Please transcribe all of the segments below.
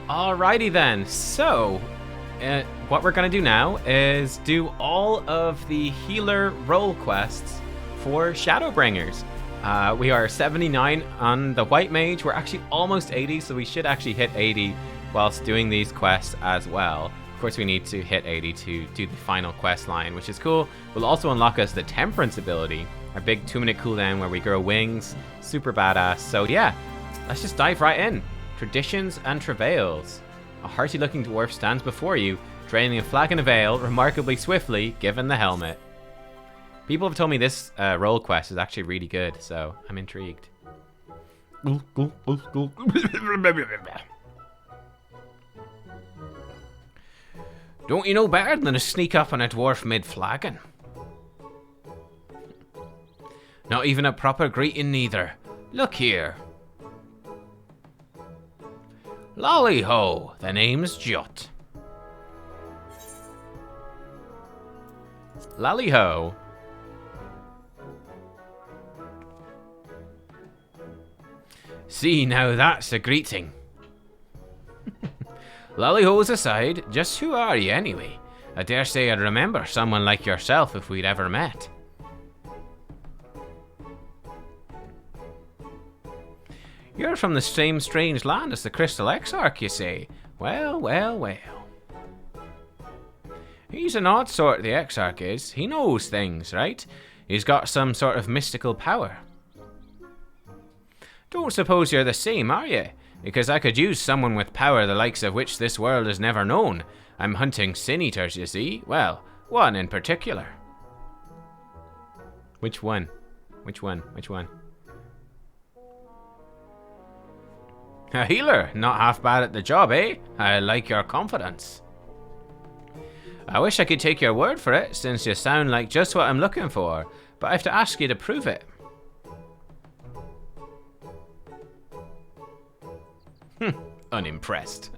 Alrighty then, so what we're going to do now is do all of the healer role quests for Shadowbringers. We are 79 on the White Mage, we're actually almost 80, so we should actually hit 80 whilst doing these quests as well. Of course we need to hit 80 to do the final quest line, which is cool. Will also unlock us the Temperance ability, our big 2-minute cooldown where we grow wings, super badass. So yeah, let's just dive right in. Traditions and Travails. A hearty-looking dwarf stands before you, draining a flagon of ale remarkably swiftly, given the helmet. People have told me this role quest is actually really good, so I'm intrigued. Don't you know better than to sneak up on a dwarf mid-flagon? Not even a proper greeting neither. Look here. Lolly-ho, the name's Giott. Lolly-ho. See, now that's a greeting. Lolly-ho's aside, just who are you anyway? I dare say I'd remember someone like yourself if we'd ever met. You're from the same strange land as the Crystal Exarch, you say? Well, well, well. He's an odd sort, the Exarch is. He knows things, right? He's got some sort of mystical power. Don't suppose you're the same, are you? Because I could use someone with power the likes of which this world has never known. I'm hunting sin-eaters, you see. Well, one in particular. Which one? Which one? Which one? A healer, not half bad at the job, eh? I like your confidence. I wish I could take your word for it, since you sound like just what I'm looking for, but I have to ask you to prove it. Unimpressed.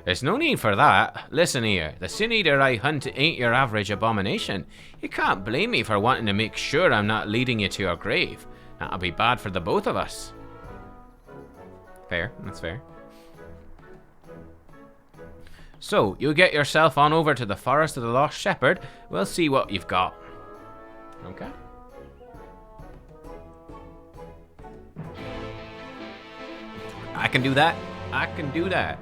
There's no need for that. Listen here, the sin-eater I hunt ain't your average abomination. You can't blame me for wanting to make sure I'm not leading you to your grave. That'll be bad for the both of us. Fair, that's fair. So, you get yourself on over to the Forest of the Lost Shepherd. We'll see what you've got. Okay. I can do that. I can do that.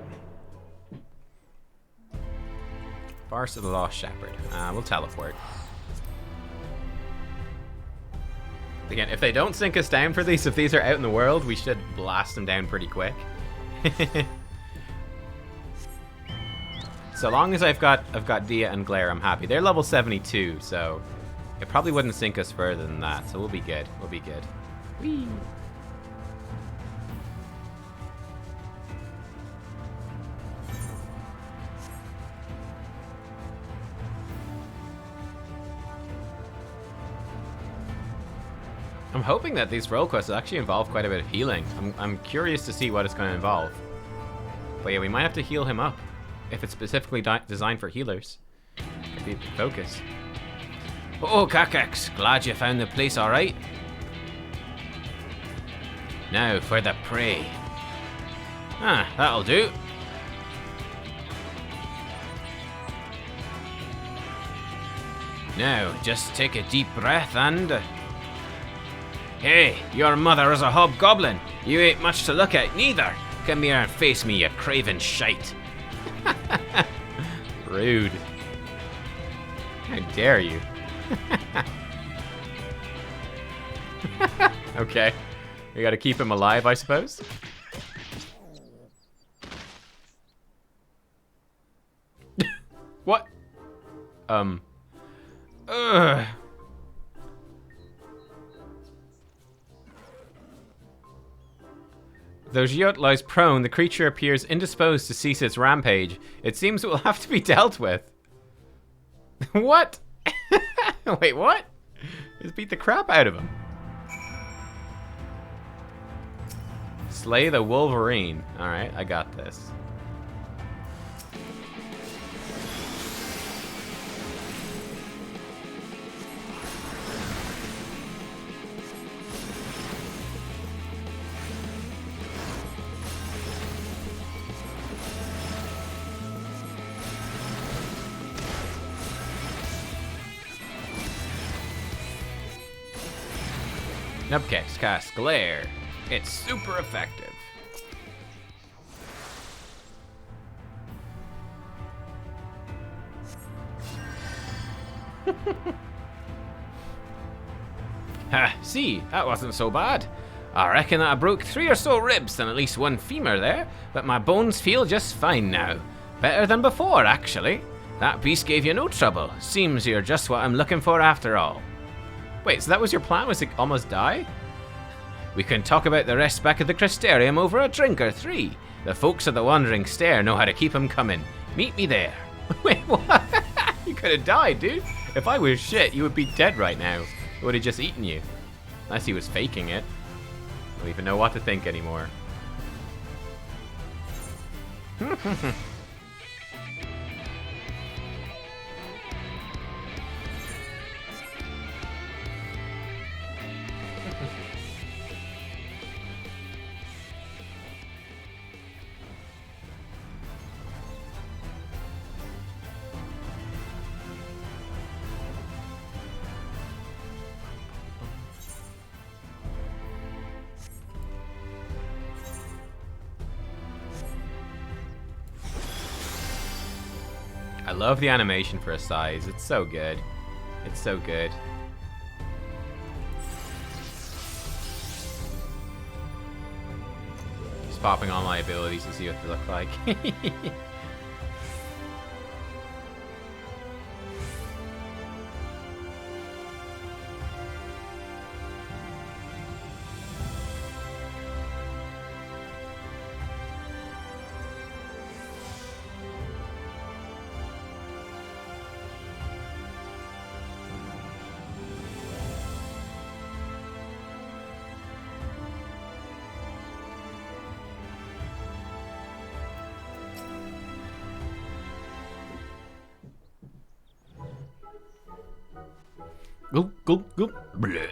Forest of the Lost Shepherd. We'll teleport. Again, if they don't sink us down for these, if these are out in the world, we should blast them down pretty quick. So long as I've got Dia and Glare, I'm happy. They're level 72, so it probably wouldn't sink us further than that. So we'll be good. We'll be good. Whee! I'm hoping that these role quests actually involve quite a bit of healing. I'm curious to see what it's going to involve. But yeah, we might have to heal him up. If it's specifically designed for healers. Could be a big focus. Oh, Nubkeks, glad you found the place alright. Now for the prey. Ah, that'll do. Now, just take a deep breath and... Hey, your mother is a hobgoblin. You ain't much to look at, neither. Come here and face me, you craven shite. Rude. How dare you? Okay. We gotta keep him alive, I suppose. What? Ugh. Though Giott lies prone, the creature appears indisposed to cease its rampage. It seems it will have to be dealt with. What? Wait, what? Just beat the crap out of him. Slay the Wolverine. Alright, I got this. Nubkeks cast Glare. It's super effective. Ha, see, that wasn't so bad. I reckon that I broke 3 or so ribs and at least 1 femur there, but my bones feel just fine now. Better than before, actually. That beast gave you no trouble. Seems you're just what I'm looking for after all. Wait, so that was your plan, was to almost die? We can talk about the rest back at the Crystarium over a drink or 3. The folks of the Wandering Stare know how to keep 'em coming. Meet me there. Wait, what? You could have died, dude. If I was shit, you would be dead right now. It would have just eaten you. Unless he was faking it. I don't even know what to think anymore. I love the animation for a size. It's so good. It's so good. Just popping all my abilities to see what they look like. Gulp, gulp, gulp. Bleh.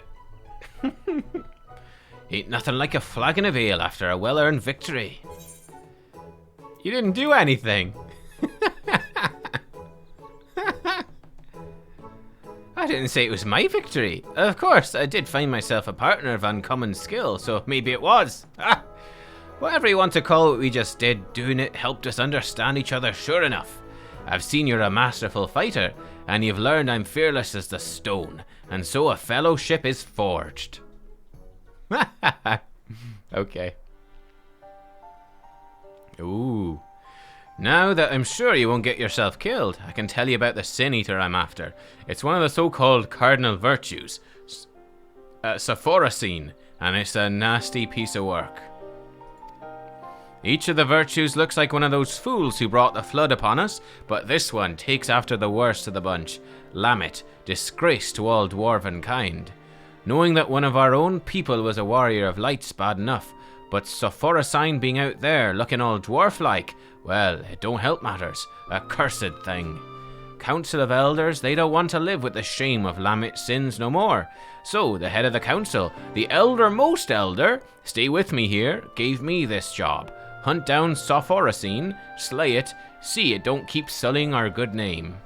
Ain't nothing like a flagon of ale after a well-earned victory. You didn't do anything. I didn't say it was my victory. Of course, I did find myself a partner of uncommon skill, so maybe it was. Whatever you want to call what we just did, doing it helped us understand each other sure enough. I've seen you're a masterful fighter, and you've learned I'm fearless as the stone, and so a fellowship is forged. Okay. Ooh. Now that I'm sure you won't get yourself killed, I can tell you about the Sin Eater I'm after. It's one of the so-called cardinal virtues, Sophrosyne, and it's a nasty piece of work. Each of the virtues looks like one of those fools who brought the flood upon us, but this one takes after the worst of the bunch, Lamit, disgrace to all Dwarven kind. Knowing that one of our own people was a warrior of light's bad enough, but Sophrosyne being out there looking all dwarf-like, well, it don't help matters. A cursed thing. Council of Elders, they don't want to live with the shame of Lamit's sins no more. So, the head of the council, the eldermost elder, stay with me here, gave me this job. Hunt down Sophrosyne, slay it, see it don't keep sullying our good name.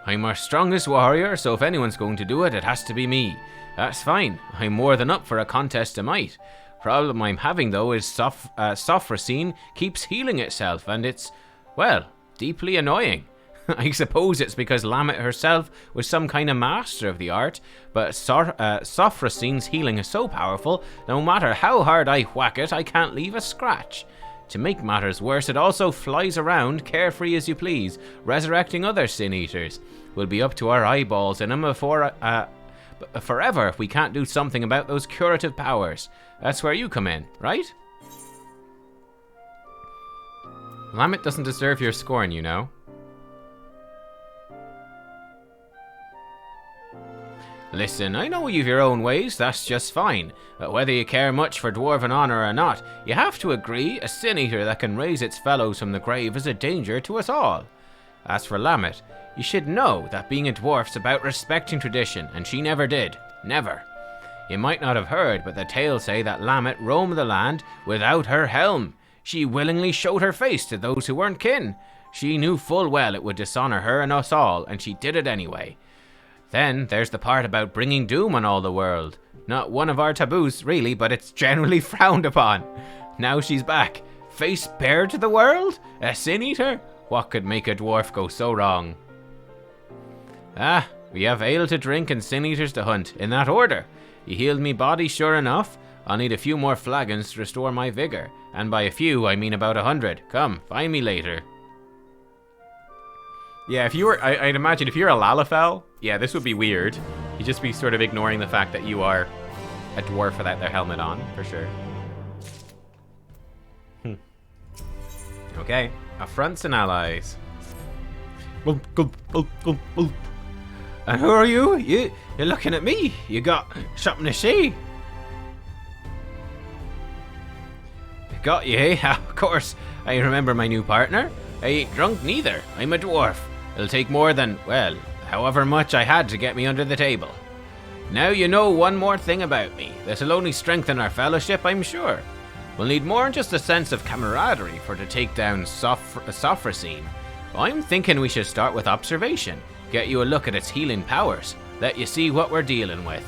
I'm our strongest warrior, so if anyone's going to do it, it has to be me. That's fine, I'm more than up for a contest of might. Problem I'm having though is Sophrosyne keeps healing itself, and it's, well, deeply annoying. I suppose it's because Lamit herself was some kind of master of the art, but Sophrosyne's healing is so powerful, no matter how hard I whack it, I can't leave a scratch. To make matters worse, it also flies around, carefree as you please, resurrecting other Sin Eaters. We'll be up to our eyeballs in them forever if we can't do something about those curative powers. That's where you come in, right? Lamit doesn't deserve your scorn, you know. Listen, I know you've your own ways, that's just fine, but whether you care much for Dwarven honor or not, you have to agree a Sin Eater that can raise its fellows from the grave is a danger to us all. As for Lamit, you should know that being a dwarf's about respecting tradition, and she never did. Never. You might not have heard, but the tales say that Lamit roamed the land without her helm. She willingly showed her face to those who weren't kin. She knew full well it would dishonor her and us all, and she did it anyway. Then there's the part about bringing doom on all the world. Not one of our taboos, really, but it's generally frowned upon. Now she's back. Face bare to the world? A sin-eater? What could make a dwarf go so wrong? We have ale to drink and sin-eaters to hunt, in that order. You healed me body, sure enough. I'll need a few more flagons to restore my vigor. And by a few, I mean about 100. Come, find me later. Yeah, if you were, I'd imagine if you're a Lalafell, yeah, this would be weird. You'd just be sort of ignoring the fact that you are a dwarf without their helmet on, for sure. Okay, affronts and allies. And who are you? You're looking at me. You got something to say? Got you, eh? Of course, I remember my new partner. I ain't drunk neither. I'm a dwarf. It'll take more than, well, however much I had to get me under the table. Now you know one more thing about me. This'll only strengthen our fellowship, I'm sure. We'll need more than just a sense of camaraderie to take down Sophrosyne. I'm thinking we should start with observation. Get you a look at its healing powers. Let you see what we're dealing with.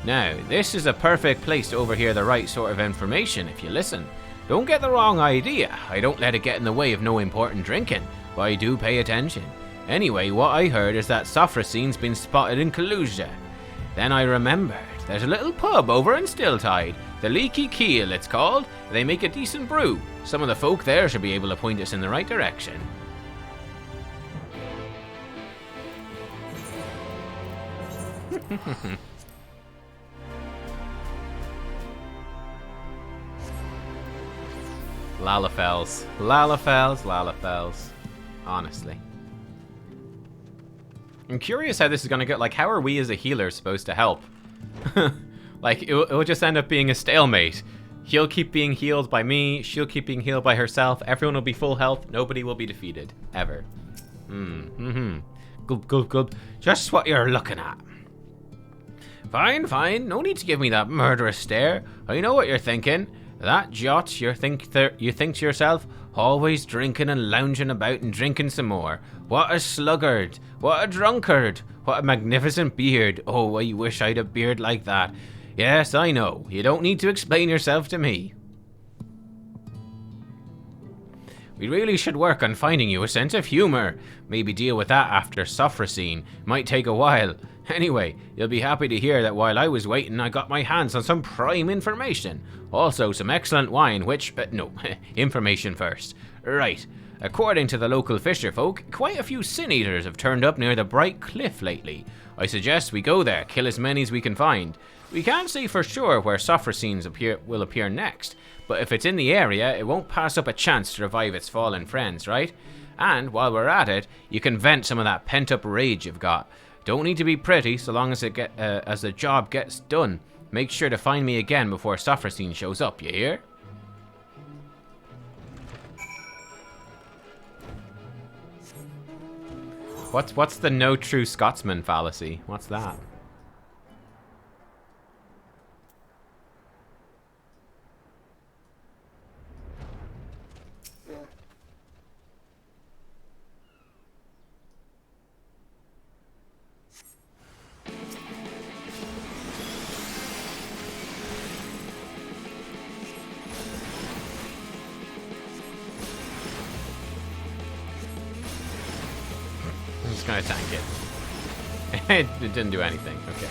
Now, this is a perfect place to overhear the right sort of information if you listen. Don't get the wrong idea. I don't let it get in the way of no important drinking, but I do pay attention. Anyway, what I heard is that Sophrosyne's been spotted in Kalusia. Then I remembered. There's a little pub over in Stilltide. The Leaky Keel, it's called. They make a decent brew. Some of the folk there should be able to point us in the right direction. Lalafells. Honestly. I'm curious how this is going to go. Like, how are we as a healer supposed to help? Like, it'll just end up being a stalemate. He'll keep being healed by me. She'll keep being healed by herself. Everyone will be full health. Nobody will be defeated. Ever. Good. Just what you're looking at. Fine. No need to give me that murderous stare. I know what you're thinking. That Giott, you think to yourself, always drinking and lounging about and drinking some more. What a sluggard. What a drunkard. What a magnificent beard. Oh, I wish I'd a beard like that. Yes, I know. You don't need to explain yourself to me. We really should work on finding you a sense of humor. Maybe deal with that after Sophrosyne. Might take a while. Anyway, you'll be happy to hear that while I was waiting, I got my hands on some prime information. Also, some excellent wine, which... no, information first. Right. According to the local fisherfolk, quite a few sin-eaters have turned up near the Bright Cliff lately. I suggest we go there, kill as many as we can find. We can't say for sure where Sophrosyne will appear next, but if it's in the area, it won't pass up a chance to revive its fallen friends, right? And while we're at it, you can vent some of that pent-up rage you've got. Don't need to be pretty, so long as the job gets done. Make sure to find me again before Sophrosyne shows up, you hear? What's the no true Scotsman fallacy? What's that? I'm just gonna tank it. It didn't do anything. Okay.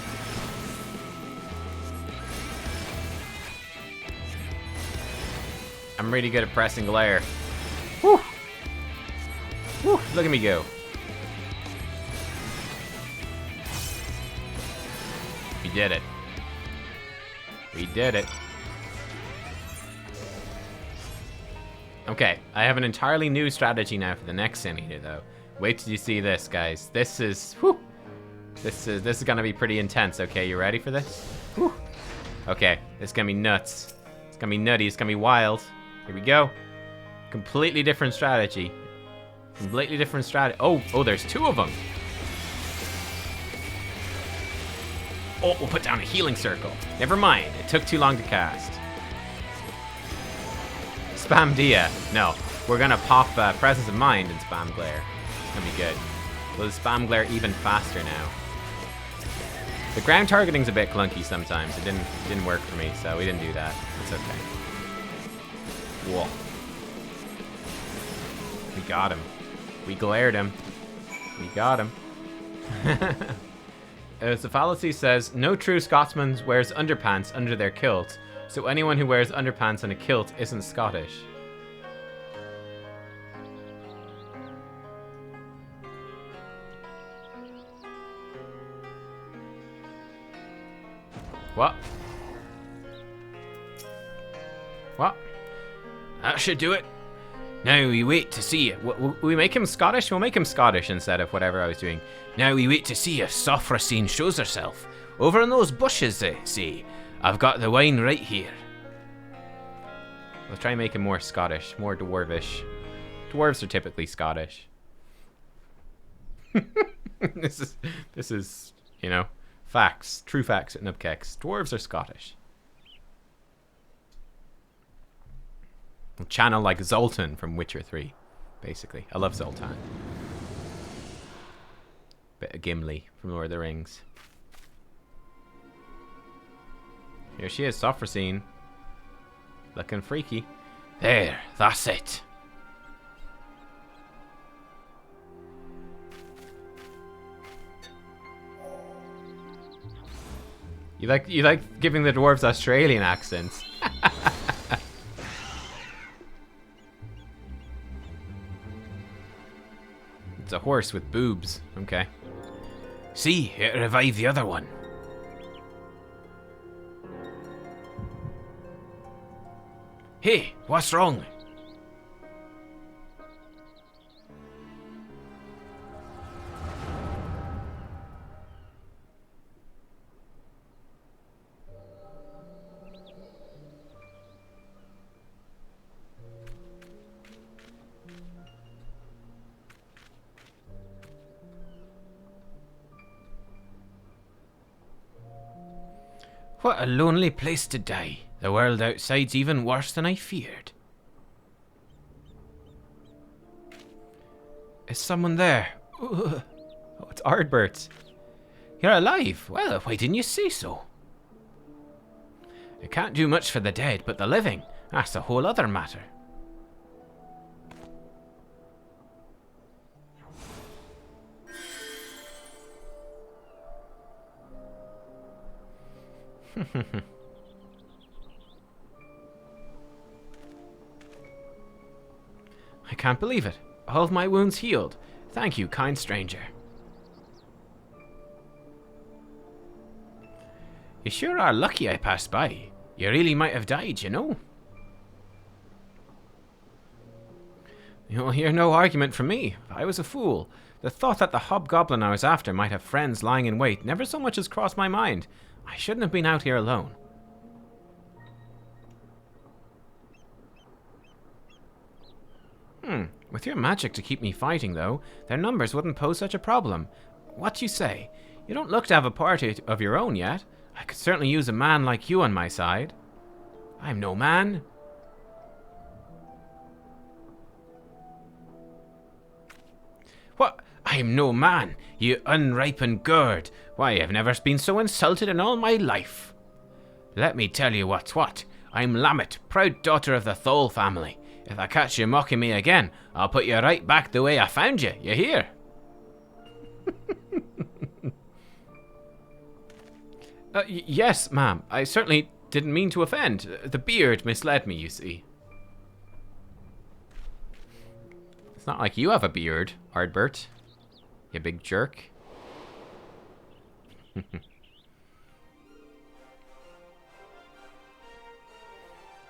I'm really good at pressing glare. Whew! Whew! Look at me go. We did it. We did it. Okay, I have an entirely new strategy now for the next Sin-Eater, though. Wait till you see this, guys. This is, whew, this is gonna be pretty intense. Okay, you ready for this? Whew. Okay, this is gonna be nuts. It's gonna be nutty. It's gonna be wild. Here we go. Completely different strategy. Completely different strategy. Oh, there's two of them. Oh, we'll put down a healing circle. Never mind. It took too long to cast. Spam Dia. No. we're gonna pop Presence of Mind and spam Glare. It's gonna be good. We'll spam Glare even faster now. The ground targeting's a bit clunky sometimes. It didn't work for me, so we didn't do that. It's okay. Whoa. We got him. We glared him. We got him. As the fallacy says, no true Scotsman wears underpants under their kilt, so anyone who wears underpants and a kilt isn't Scottish. What? What? That should do it. Now we wait to see it. Will we make him Scottish? We'll make him Scottish instead of whatever I was doing. Now we wait to see if Sophrosyne shows herself. Over in those bushes, they say. I've got the wine right here. Let's try and make him more Scottish, more dwarvish. Dwarves are typically Scottish. This is, you know, facts, true facts at Nubkeks. Dwarves are Scottish. We'll channel like Zoltan from Witcher 3, basically. I love Zoltan. Bit of Gimli from Lord of the Rings. Here she is, Sophrosyne. Looking freaky. There, that's it. You like giving the dwarves Australian accents. It's a horse with boobs. Okay. See, it revived the other one. Hey, what's wrong? What a lonely place to die. The world outside's even worse than I feared. Is someone there? Oh, it's Ardbert. You're alive? Well, why didn't you say so? I can't do much for the dead, but the living, that's a whole other matter. I can't believe it. All of my wounds healed. Thank you, kind stranger. You sure are lucky I passed by. You really might have died, you know. You'll hear no argument from me. I was a fool. The thought that the hobgoblin I was after might have friends lying in wait never so much as crossed my mind. I shouldn't have been out here alone. With your magic to keep me fighting, though, their numbers wouldn't pose such a problem. What do you say? You don't look to have a party of your own yet. I could certainly use a man like you on my side. I'm no man. What? I'm no man, you unripened gourd. Why, I've never been so insulted in all my life. Let me tell you what's what. I'm Lamit, proud daughter of the Thole family. If I catch you mocking me again, I'll put you right back the way I found you. You hear? Yes, ma'am. I certainly didn't mean to offend. The beard misled me, you see. It's not like you have a beard, Ardbert. You big jerk.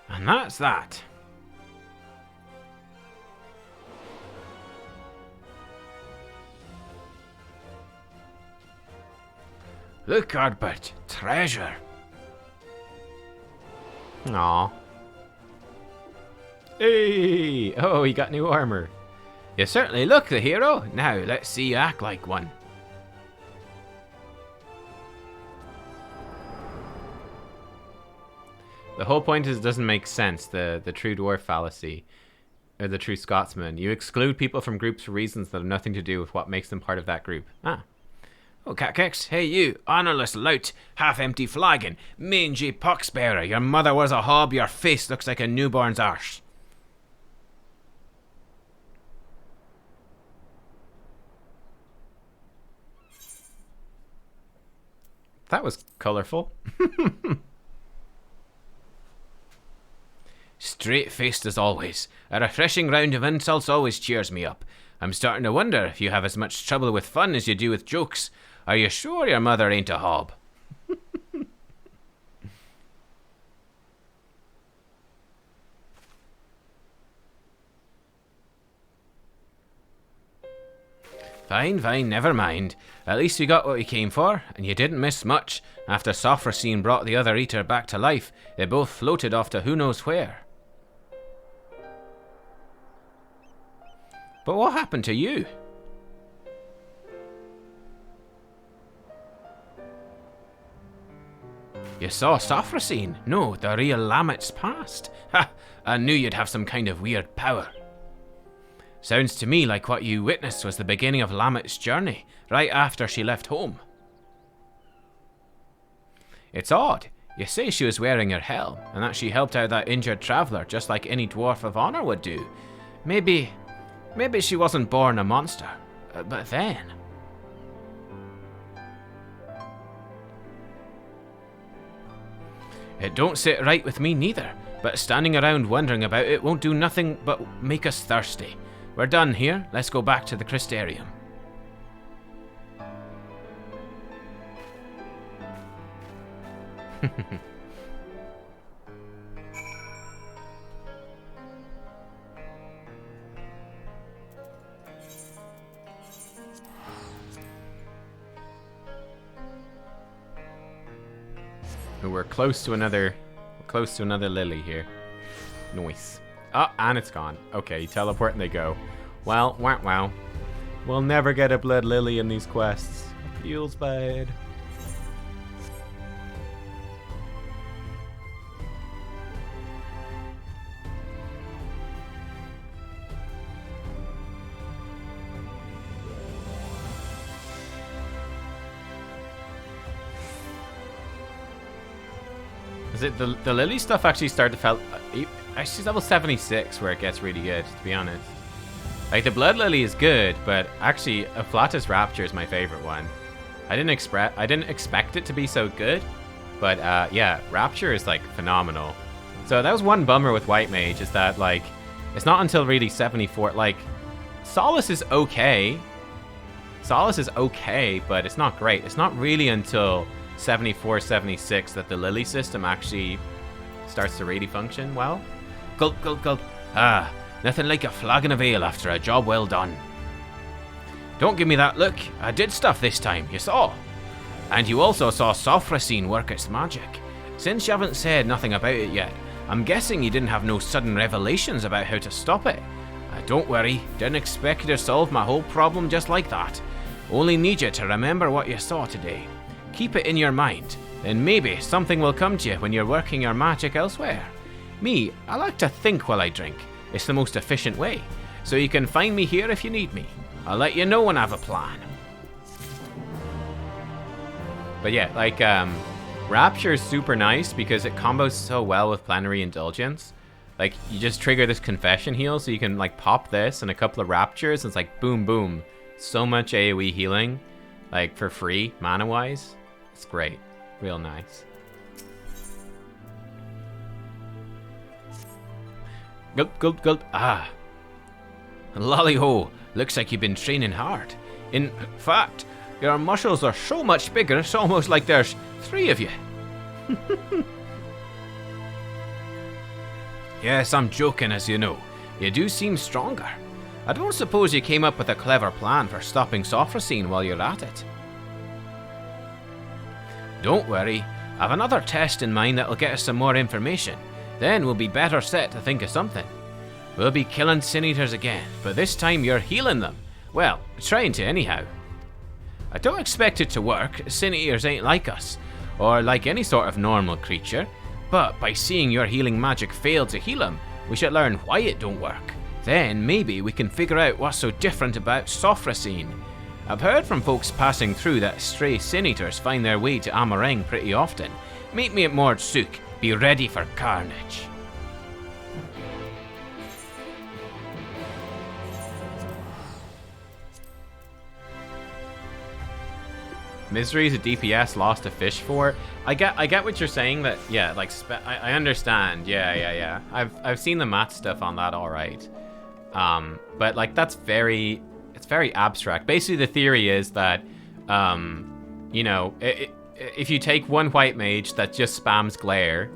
And that's that. Look, Ardbert, treasure. Aw. Hey! Oh, he got new armor. You certainly look the hero. Now, let's see you act like one. The whole point is it doesn't make sense, the true dwarf fallacy. are the true Scotsman. You exclude people from groups for reasons that have nothing to do with what makes them part of that group. Ah. Oh, Nubkeks, hey you, honourless lout, half-empty flagon, mangy poxbearer, your mother was a hob, your face looks like a newborn's arse. That was colourful. Straight-faced as always. A refreshing round of insults always cheers me up. I'm starting to wonder if you have as much trouble with fun as you do with jokes. Are you sure your mother ain't a hob? Fine, never mind. At least you got what you came for, and you didn't miss much. After Sophrosyne brought the other eater back to life, they both floated off to who knows where. But what happened to you? You saw Sophrosyne? No, the real Lamit's past. Ha! I knew you'd have some kind of weird power. Sounds to me like what you witnessed was the beginning of Lamit's journey, right after she left home. It's odd. You say she was wearing her helm, and that she helped out that injured traveller just like any dwarf of honour would do. Maybe she wasn't born a monster. But then... It don't sit right with me neither, but standing around wondering about it won't do nothing but make us thirsty. We're done here, let's go back to the Crystarium. We're close to another lily here. Nice. Oh, and it's gone. Okay, teleport and they go. Well, wow. We'll never get a blood lily in these quests. Feels bad. Is it the lily stuff actually started to felt... Actually, level 76 where it gets really good, to be honest. Like, the blood lily is good, but actually, Afflatus Rapture is my favorite one. I didn't expect it to be so good, but yeah, Rapture is like phenomenal. So that was one bummer with White Mage, is that like it's not until really 74. Like, Solace is okay. Solace is okay, but it's not great. It's not really until 74, 76 that the lily system actually starts to really function well. Gulp, gulp, gulp. Ah, nothing like a flagon of ale after a job well done. Don't give me that look. I did stuff this time, you saw. And you also saw Sophrosyne work its magic. Since you haven't said nothing about it yet, I'm guessing you didn't have no sudden revelations about how to stop it. Don't worry, didn't expect you to solve my whole problem just like that. Only need you to remember what you saw today. Keep it in your mind, then maybe something will come to you when you're working your magic elsewhere. Me, I like to think while I drink. It's the most efficient way, so you can find me here if you need me. I'll let you know when I have a plan. But yeah, like, Rapture is super nice because it combos so well with Plenary Indulgence. Like, you just trigger this Confession heal, so you can, like, pop this and a couple of Raptures, and it's like, boom, boom. So much AoE healing, like, for free, mana-wise. It's great. Real nice. Gulp, gulp, gulp. Ah. Lolly-ho, looks like you've been training hard. In fact, your muscles are so much bigger, it's almost like there's 3 of you. Yes, I'm joking, as you know. You do seem stronger. I don't suppose you came up with a clever plan for stopping Sophrosyne while you're at it. Don't worry, I've another test in mind that'll get us some more information. Then we'll be better set to think of something. We'll be killing Sin Eaters again, but this time you're healing them. Well, trying to anyhow. I don't expect it to work. Sin Eaters ain't like us, or like any sort of normal creature. But by seeing your healing magic fail to heal them, we should learn why it don't work. Then maybe we can figure out what's so different about Sophrosyne. I've heard from folks passing through that stray sin-eaters find their way to Amareng pretty often. Meet me at Mordsuk. Be ready for carnage. Misery's a DPS lost a fish for. I get what you're saying. That yeah, like I understand. Yeah. I've seen the math stuff on that. All right. But like it's very abstract. Basically, the theory is that you know, if you take one white mage that just spams glare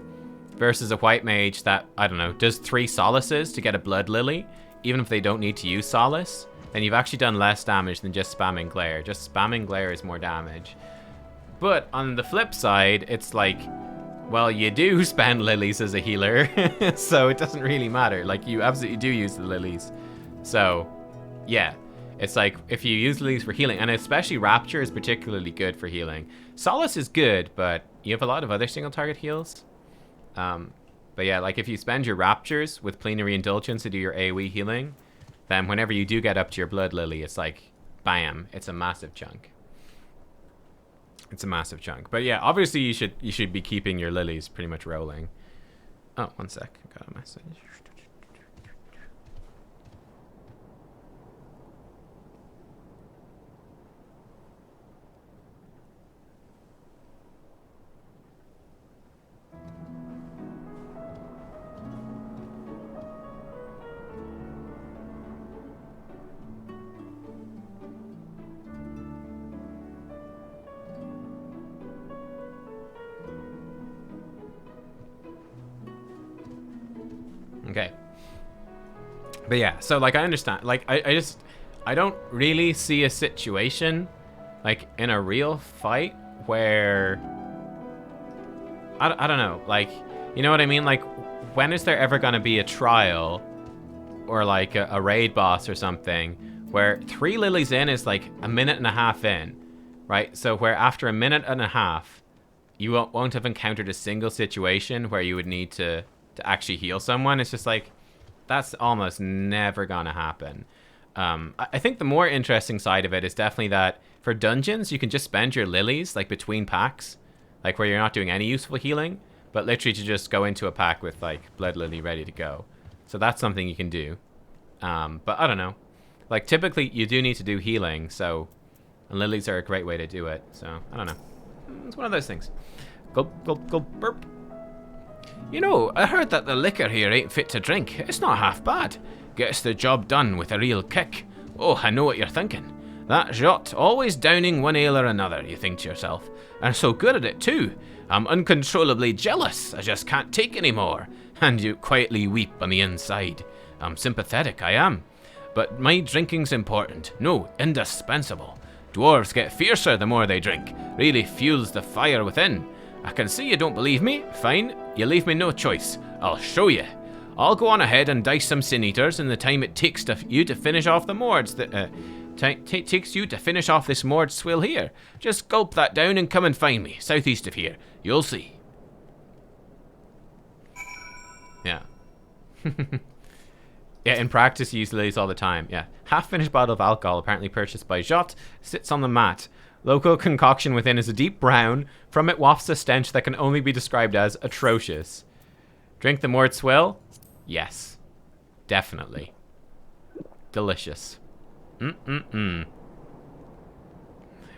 versus a white mage that, I don't know, does 3 solaces to get a blood lily, even if they don't need to use solace, then you've actually done less damage than just spamming glare. Just spamming glare is more damage. But on the flip side, it's like, well, you do spend lilies as a healer, so it doesn't really matter. Like, you absolutely do use the lilies. So, yeah. It's like, if you use lilies for healing, and especially Rapture is particularly good for healing. Solace is good, but you have a lot of other single target heals. But yeah, like if you spend your Raptures with Plenary Indulgence to do your AoE healing, then whenever you do get up to your Blood Lily, it's like, bam, it's a massive chunk. It's a massive chunk. But yeah, obviously you should be keeping your lilies pretty much rolling. Oh, one sec, I got a message. Okay. But yeah, so like I understand, like I don't really see a situation like in a real fight where I don't know, like, you know what I mean? Like, when is there ever gonna be a trial or like a raid boss or something where 3 lilies in is like a minute and a half in, right? So where after a minute and a half you won't have encountered a single situation where you would need to actually heal someone. It's just like, that's almost never gonna happen. I think the more interesting side of it is definitely that for dungeons, you can just spend your lilies like between packs, like where you're not doing any useful healing, but literally to just go into a pack with like Blood Lily ready to go. So that's something you can do. But I don't know. Like typically you do need to do healing, so and lilies are a great way to do it. So I don't know. It's one of those things. Gulp, gulp, gulp, burp. You know, I heard that the liquor here ain't fit to drink. It's not half bad. Gets the job done with a real kick. Oh, I know what you're thinking. That Giott, always downing one ale or another, you think to yourself. And so good at it too. I'm uncontrollably jealous. I just can't take any more. And you quietly weep on the inside. I'm sympathetic, I am. But my drinking's important. No, indispensable. Dwarves get fiercer the more they drink. Really fuels the fire within. I can see you don't believe me. Fine, you leave me no choice. I'll show you. I'll go on ahead and dice some sin-eaters in the time it takes you to finish off the mords that takes you to finish off this mord swill here. Just gulp that down and come and find me, southeast of here. You'll see. Yeah. Yeah, in practice you use lilies all the time. Yeah. Half-finished bottle of alcohol, apparently purchased by Giott, sits on the mat. Local concoction within is a deep brown. From it wafts a stench that can only be described as atrocious. Drink the mort swill? Yes. Definitely. Delicious.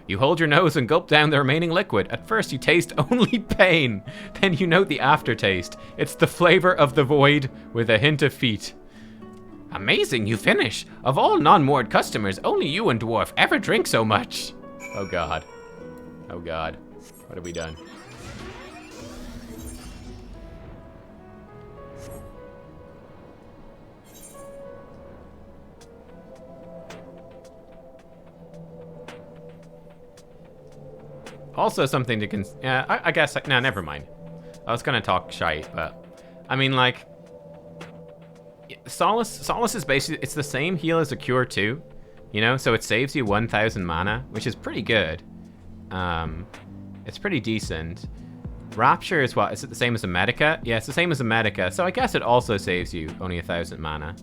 You hold your nose and gulp down the remaining liquid. At first you taste only pain. Then you note the aftertaste. It's the flavor of the void with a hint of feet. Amazing, you finish. Of all non-moored customers, only you and Dwarf ever drink so much. Oh god. Oh god. What have we done? Also something to I guess, no, never mind. I was gonna talk shite, but I mean, like, Solace is basically, it's the same heal as a Cure too, you know, so it saves you 1000 mana, which is pretty good. It's pretty decent. Rapture is what? Is it the same as a Medica? Yeah, it's the same as a Medica, so I guess it also saves you only 1000 mana.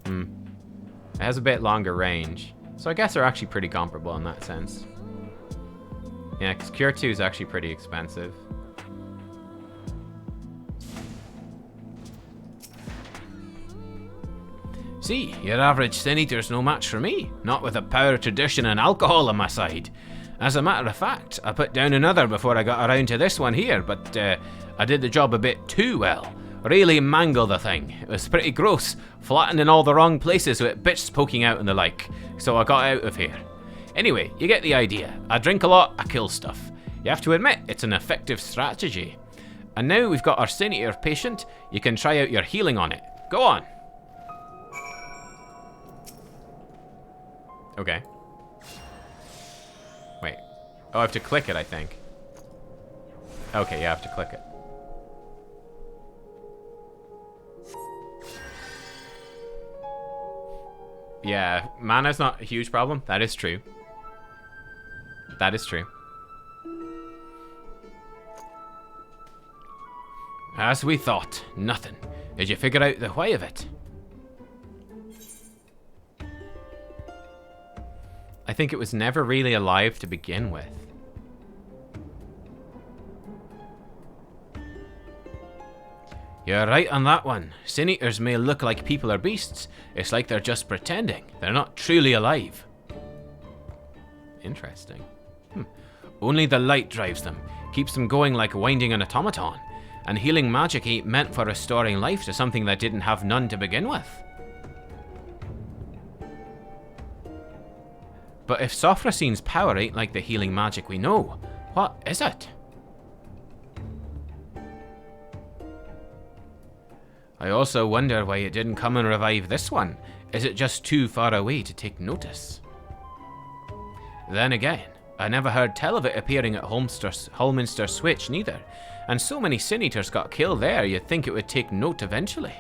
It has a bit longer range. So I guess they're actually pretty comparable in that sense. Yeah, because Cure 2 is actually pretty expensive. See, your average Sin Eater's no match for me. Not with the power of tradition and alcohol on my side. As a matter of fact, I put down another before I got around to this one here, but I did the job a bit too well. Really mangled the thing. It was pretty gross, flattened in all the wrong places with bits poking out and the like, so I got out of here. Anyway, you get the idea. I drink a lot, I kill stuff. You have to admit, it's an effective strategy. And now we've got our Sin Eater patient, you can try out your healing on it. Go on. Okay. Wait. Oh, I have to click it, I think. Okay, yeah, I have to click it. Yeah, mana's not a huge problem. That is true. That is true. As we thought. Nothing. Did you figure out the why of it? I think it was never really alive to begin with. You're right on that one. Sin Eaters may look like people or beasts. It's like they're just pretending. They're not truly alive. Interesting. Only the light drives them. Keeps them going like winding an automaton. And healing magic ain't meant for restoring life to something that didn't have none to begin with. But if Sophrosyne's power ain't like the healing magic we know, what is it? I also wonder why it didn't come and revive this one. Is it just too far away to take notice? Then again, I never heard tell of it appearing at Holminster Switch neither, and so many Sin Eaters got killed there you'd think it would take note eventually.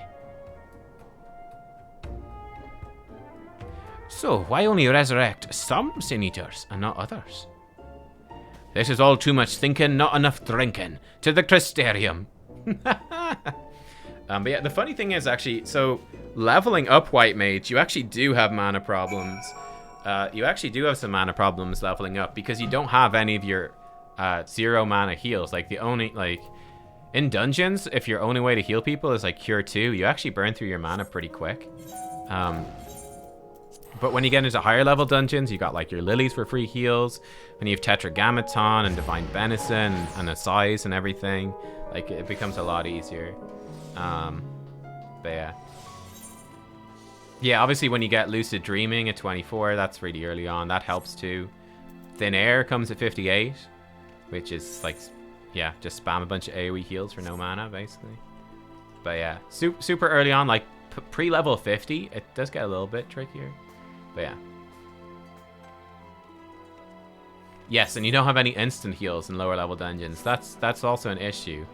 So, why only resurrect some Sin Eaters and not others? This is all too much thinking, not enough drinking. To the Crystarium. But yeah, the funny thing is actually, so leveling up White Mage, you actually do have mana problems. You actually do have some mana problems leveling up because you don't have any of your 0 mana heals. Like the only, like, in dungeons, if your only way to heal people is like Cure 2, you actually burn through your mana pretty quick. But when you get into higher level dungeons, you got like your lilies for free heals. When you have Tetragrammaton and Divine Benison and Assize and everything, like it becomes a lot easier. But yeah. Yeah, obviously when you get Lucid Dreaming at 24, that's really early on. That helps too. Thin Air comes at 58, which is like, yeah, just spam a bunch of AoE heals for no mana, basically. But yeah, super early on, like pre-level 50, it does get a little bit trickier. But yeah. Yes, and you don't have any instant heals in lower level dungeons. That's also an issue.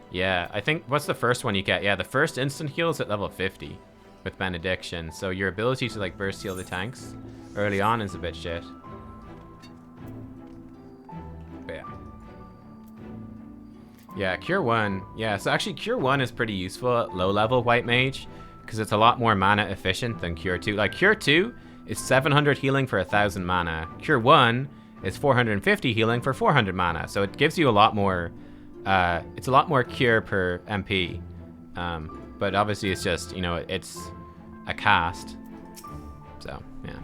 Yeah, I think, what's the first one you get? Yeah, the first instant heal is at level 50 with Benediction. So your ability to like burst heal the tanks early on is a bit shit. But yeah. Yeah, Cure 1. Yeah, so actually Cure 1 is pretty useful at low level White Mage because it's a lot more mana efficient than Cure 2. Like Cure 2 is 700 healing for 1000 mana. Cure 1 is 450 healing for 400 mana. So it gives you a lot more, it's a lot more cure per MP. But obviously it's just, you know, it's a cast. So, yeah.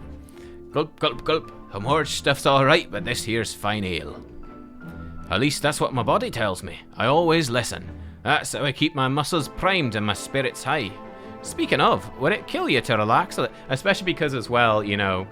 Gulp, gulp, gulp. Homorge stuff's alright, but this here's fine ale. At least that's what my body tells me. I always listen. That's how I keep my muscles primed and my spirits high. Speaking of, would it kill you to relax? Especially because as well, you know,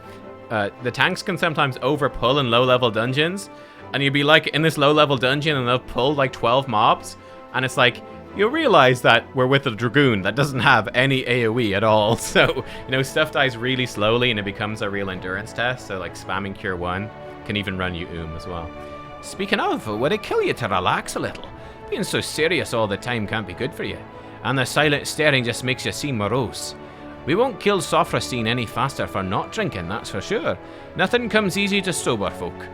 the tanks can sometimes overpull in low-level dungeons, and you'd be like in this low-level dungeon and they'll pull like 12 mobs, and it's like, you realize that we're with a Dragoon that doesn't have any AoE at all, so, you know, stuff dies really slowly and it becomes a real endurance test, so like spamming Cure 1 can even run you as well. Speaking of, would it kill you to relax a little? Being so serious all the time can't be good for you, and the silent staring just makes you seem morose. We won't kill Sophrosyne any faster for not drinking, that's for sure. Nothing comes easy to sober folk.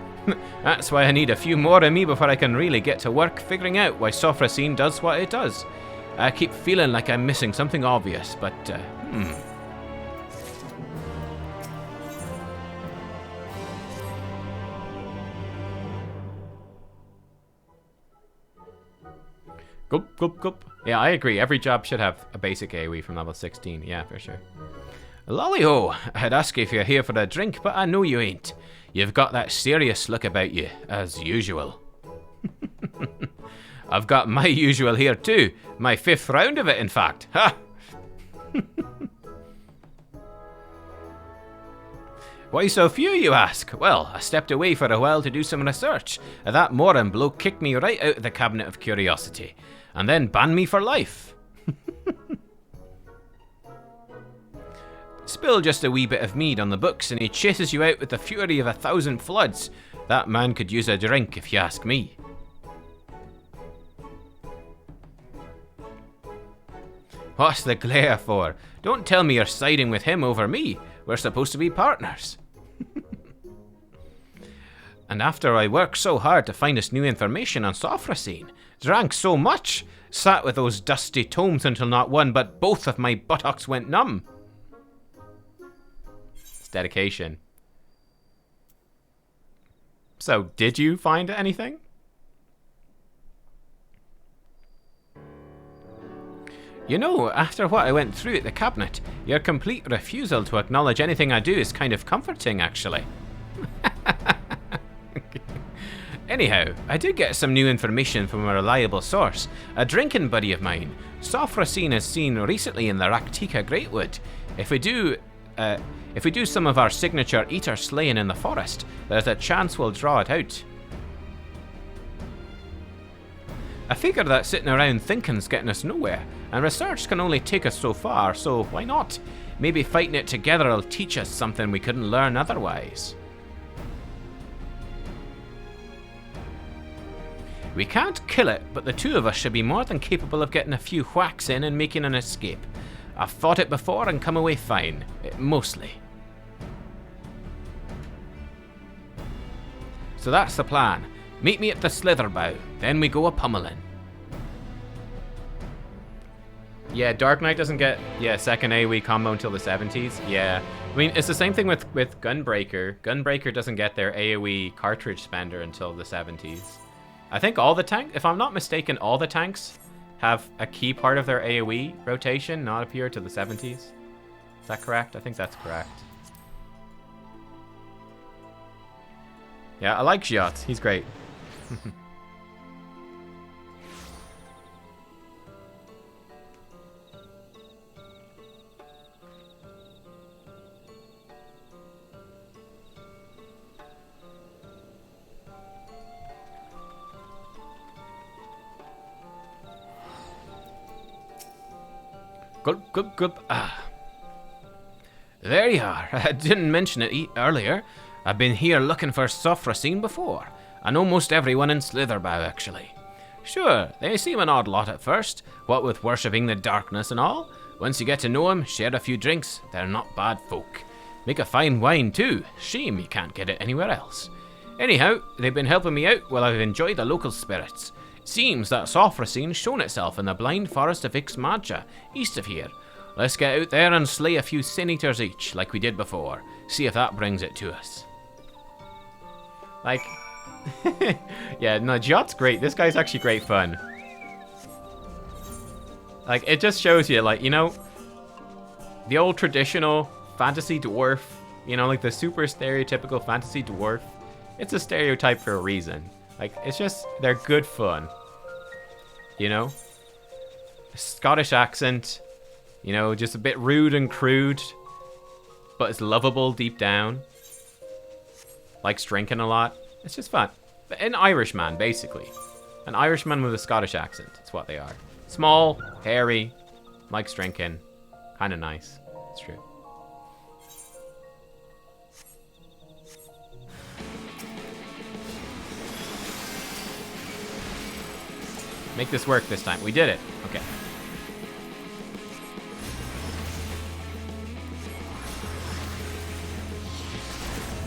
That's why I need a few more of me before I can really get to work figuring out why Sophrosyne does what it does. I keep feeling like I'm missing something obvious, but, Gulp, gulp, gulp. Yeah, I agree. Every job should have a basic AoE from level 16. Yeah, for sure. Lolly-ho, I'd ask if you're here for a drink, but I know you ain't. You've got that serious look about you, as usual. I've got my usual here too. My 5th round of it, in fact. Ha! Why so few, you ask? Well, I stepped away for a while to do some research. That moron bloke kicked me right out of the Cabinet of Curiosity, and then banned me for life. Spill just a wee bit of mead on the books and he chases you out with the fury of 1,000 floods. That man could use a drink, if you ask me. What's the glare for? Don't tell me you're siding with him over me. We're supposed to be partners. And after I worked so hard to find us new information on Sophrosyne, drank so much, sat with those dusty tomes until not one but both of my buttocks went numb. It's dedication. So, did you find anything? You know, after what I went through at the cabinet, your complete refusal to acknowledge anything I do is kind of comforting, actually. Anyhow, I did get some new information from a reliable source, a drinking buddy of mine. Sophrosyne is seen recently in the Raktika Greatwood. If we do some of our signature eater slaying in the forest, there's a chance we'll draw it out. I figure that sitting around thinking's getting us nowhere, and research can only take us so far, so why not? Maybe fighting it together will teach us something we couldn't learn otherwise. We can't kill it, but the two of us should be more than capable of getting a few whacks in and making an escape. I've fought it before and come away fine, mostly. So that's the plan. Meet me at the Slitherbow, then we go a pummeling. Yeah, Dark Knight doesn't get second AoE combo until the 70s. Yeah, I mean, it's the same thing with Gunbreaker. Gunbreaker doesn't get their AoE cartridge spender until the 70s. I think all the tanks, if I'm not mistaken, all the tanks have a key part of their AoE rotation not appear to the 70s. Is that correct? I think that's correct. Yeah, I like Giott. He's great. Gulp, gulp, gulp. Ah. There you are. I didn't mention it earlier. I've been here looking for Sophrosyne before, and almost everyone in Slitherbow, actually. Sure, they seem an odd lot at first, what with worshipping the darkness and all. Once you get to know them, share a few drinks, they're not bad folk. Make a fine wine too. Shame you can't get it anywhere else. Anyhow, they've been helping me out while I've enjoyed the local spirits. Seems that Sophrosyne's shown itself in the blind forest of Ixmadja, east of here. Let's get out there and slay a few sin eaters each, like we did before. See if that brings it to us. Like, yeah, no, Giott's great. This guy's actually great fun. Like, it just shows you, like, you know, the old traditional fantasy dwarf, you know, like the super stereotypical fantasy dwarf. It's a stereotype for a reason. Like, it's just, they're good fun. You know? Scottish accent, you know, just a bit rude and crude, but it's lovable deep down. Likes drinking a lot. It's just fun. An Irishman, basically. An Irishman with a Scottish accent. That's what they are. Small, hairy, likes drinking. Kind of nice. It's true. Make this work this time. We did it. Okay.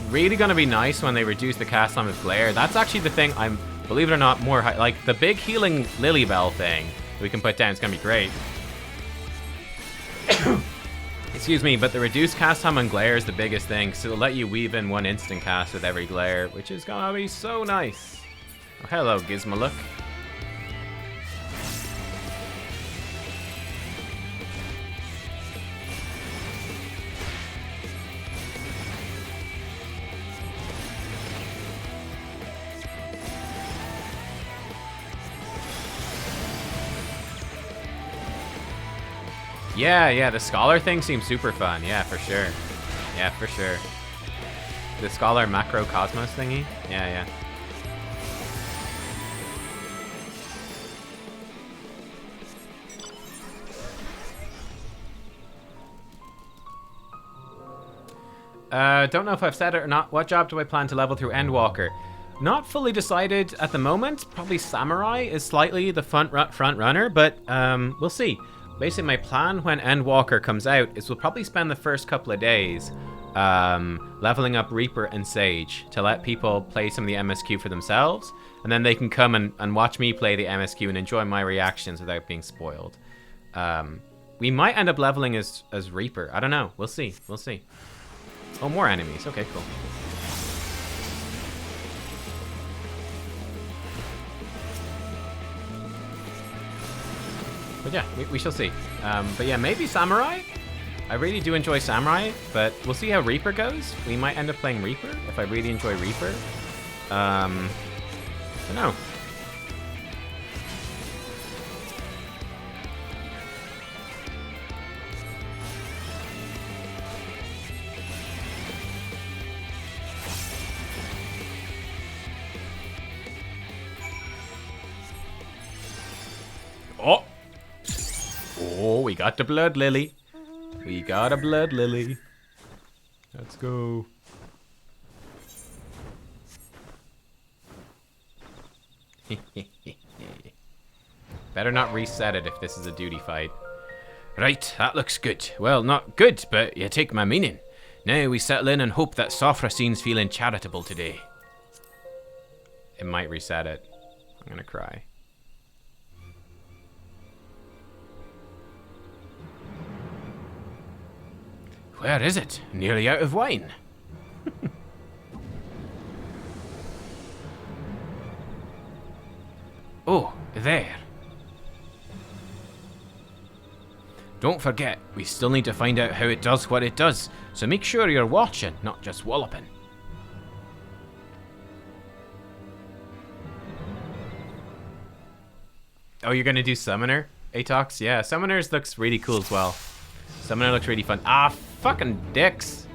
Really gonna be nice when they reduce the cast time with glare. That's actually the thing I'm, believe it or not, more high. Like the big healing Lily Bell thing we can put down. It's gonna be great. Excuse me, but the reduced cast time on glare is the biggest thing. So it'll let you weave in one instant cast with every glare, which is gonna be so nice. Oh, hello, Gizmalook. Yeah, the Scholar thing seems super fun. Yeah, for sure. Yeah, for sure. The Scholar Macrocosmos thingy? Yeah. Don't know if I've said it or not. What job do I plan to level through Endwalker? Not fully decided at the moment. Probably Samurai is slightly the front runner, but we'll see. Basically, my plan when Endwalker comes out is we'll probably spend the first couple of days leveling up Reaper and Sage to let people play some of the MSQ for themselves, and then they can come and watch me play the MSQ and enjoy my reactions without being spoiled. We might end up leveling as Reaper. I don't know. We'll see. Oh, more enemies. Okay, cool. But yeah, we shall see. But yeah, maybe Samurai? I really do enjoy Samurai, but we'll see how Reaper goes. We might end up playing Reaper if I really enjoy Reaper. I don't know. Oh, we got the Blood Lily. We got a Blood Lily. Let's go. Better not reset it if this is a duty fight. Right, that looks good. Well, not good, but you take my meaning. Now we settle in and hope that Sophrosyne's feeling charitable today. It might reset it. I'm gonna cry. Where is it? Nearly out of wine. Oh, there. Don't forget, we still need to find out how it does what it does, so make sure you're watching, not just walloping. Oh, you're gonna do Summoner, Atox? Yeah, Summoners looks really cool as well. Summoner looks really fun. Ah, fucking dicks.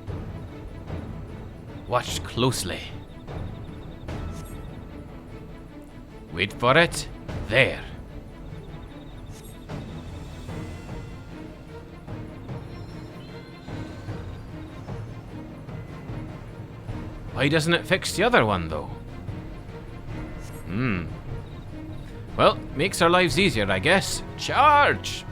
Watch closely. Wait for it. There. Why doesn't it fix the other one, though? Well, makes our lives easier, I guess. Charge!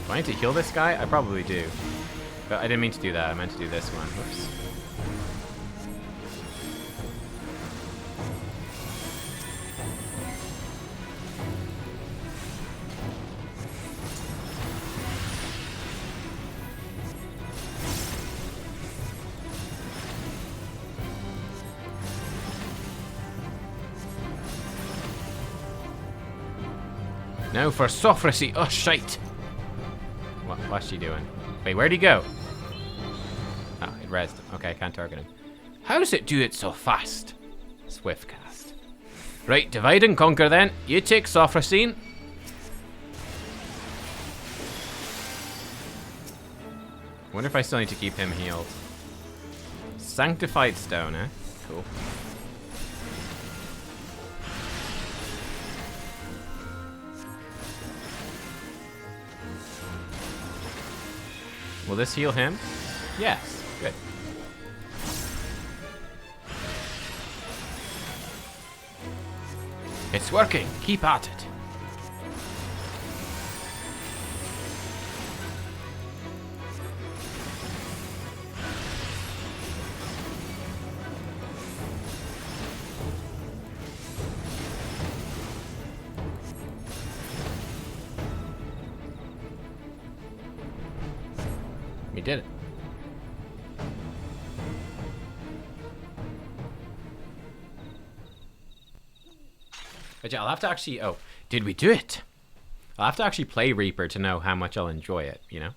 Do I need to heal this guy? I probably do. But I didn't mean to do that. I meant to do this one. Whoops. Now for Sophrosyne. Oh, shite. What's she doing? Wait, where'd he go? Oh, it rezzed. Okay, I can't target him. How does it do it so fast? Swift cast. Right, divide and conquer then. You take Sophrosyne. I wonder if I still need to keep him healed. Sanctified stone, eh? Cool. Will this heal him? Yes. Good. It's working. Keep at it. We did it. But yeah, I'll have to actually... Oh, did we do it? I'll have to actually play Reaper to know how much I'll enjoy it, you know?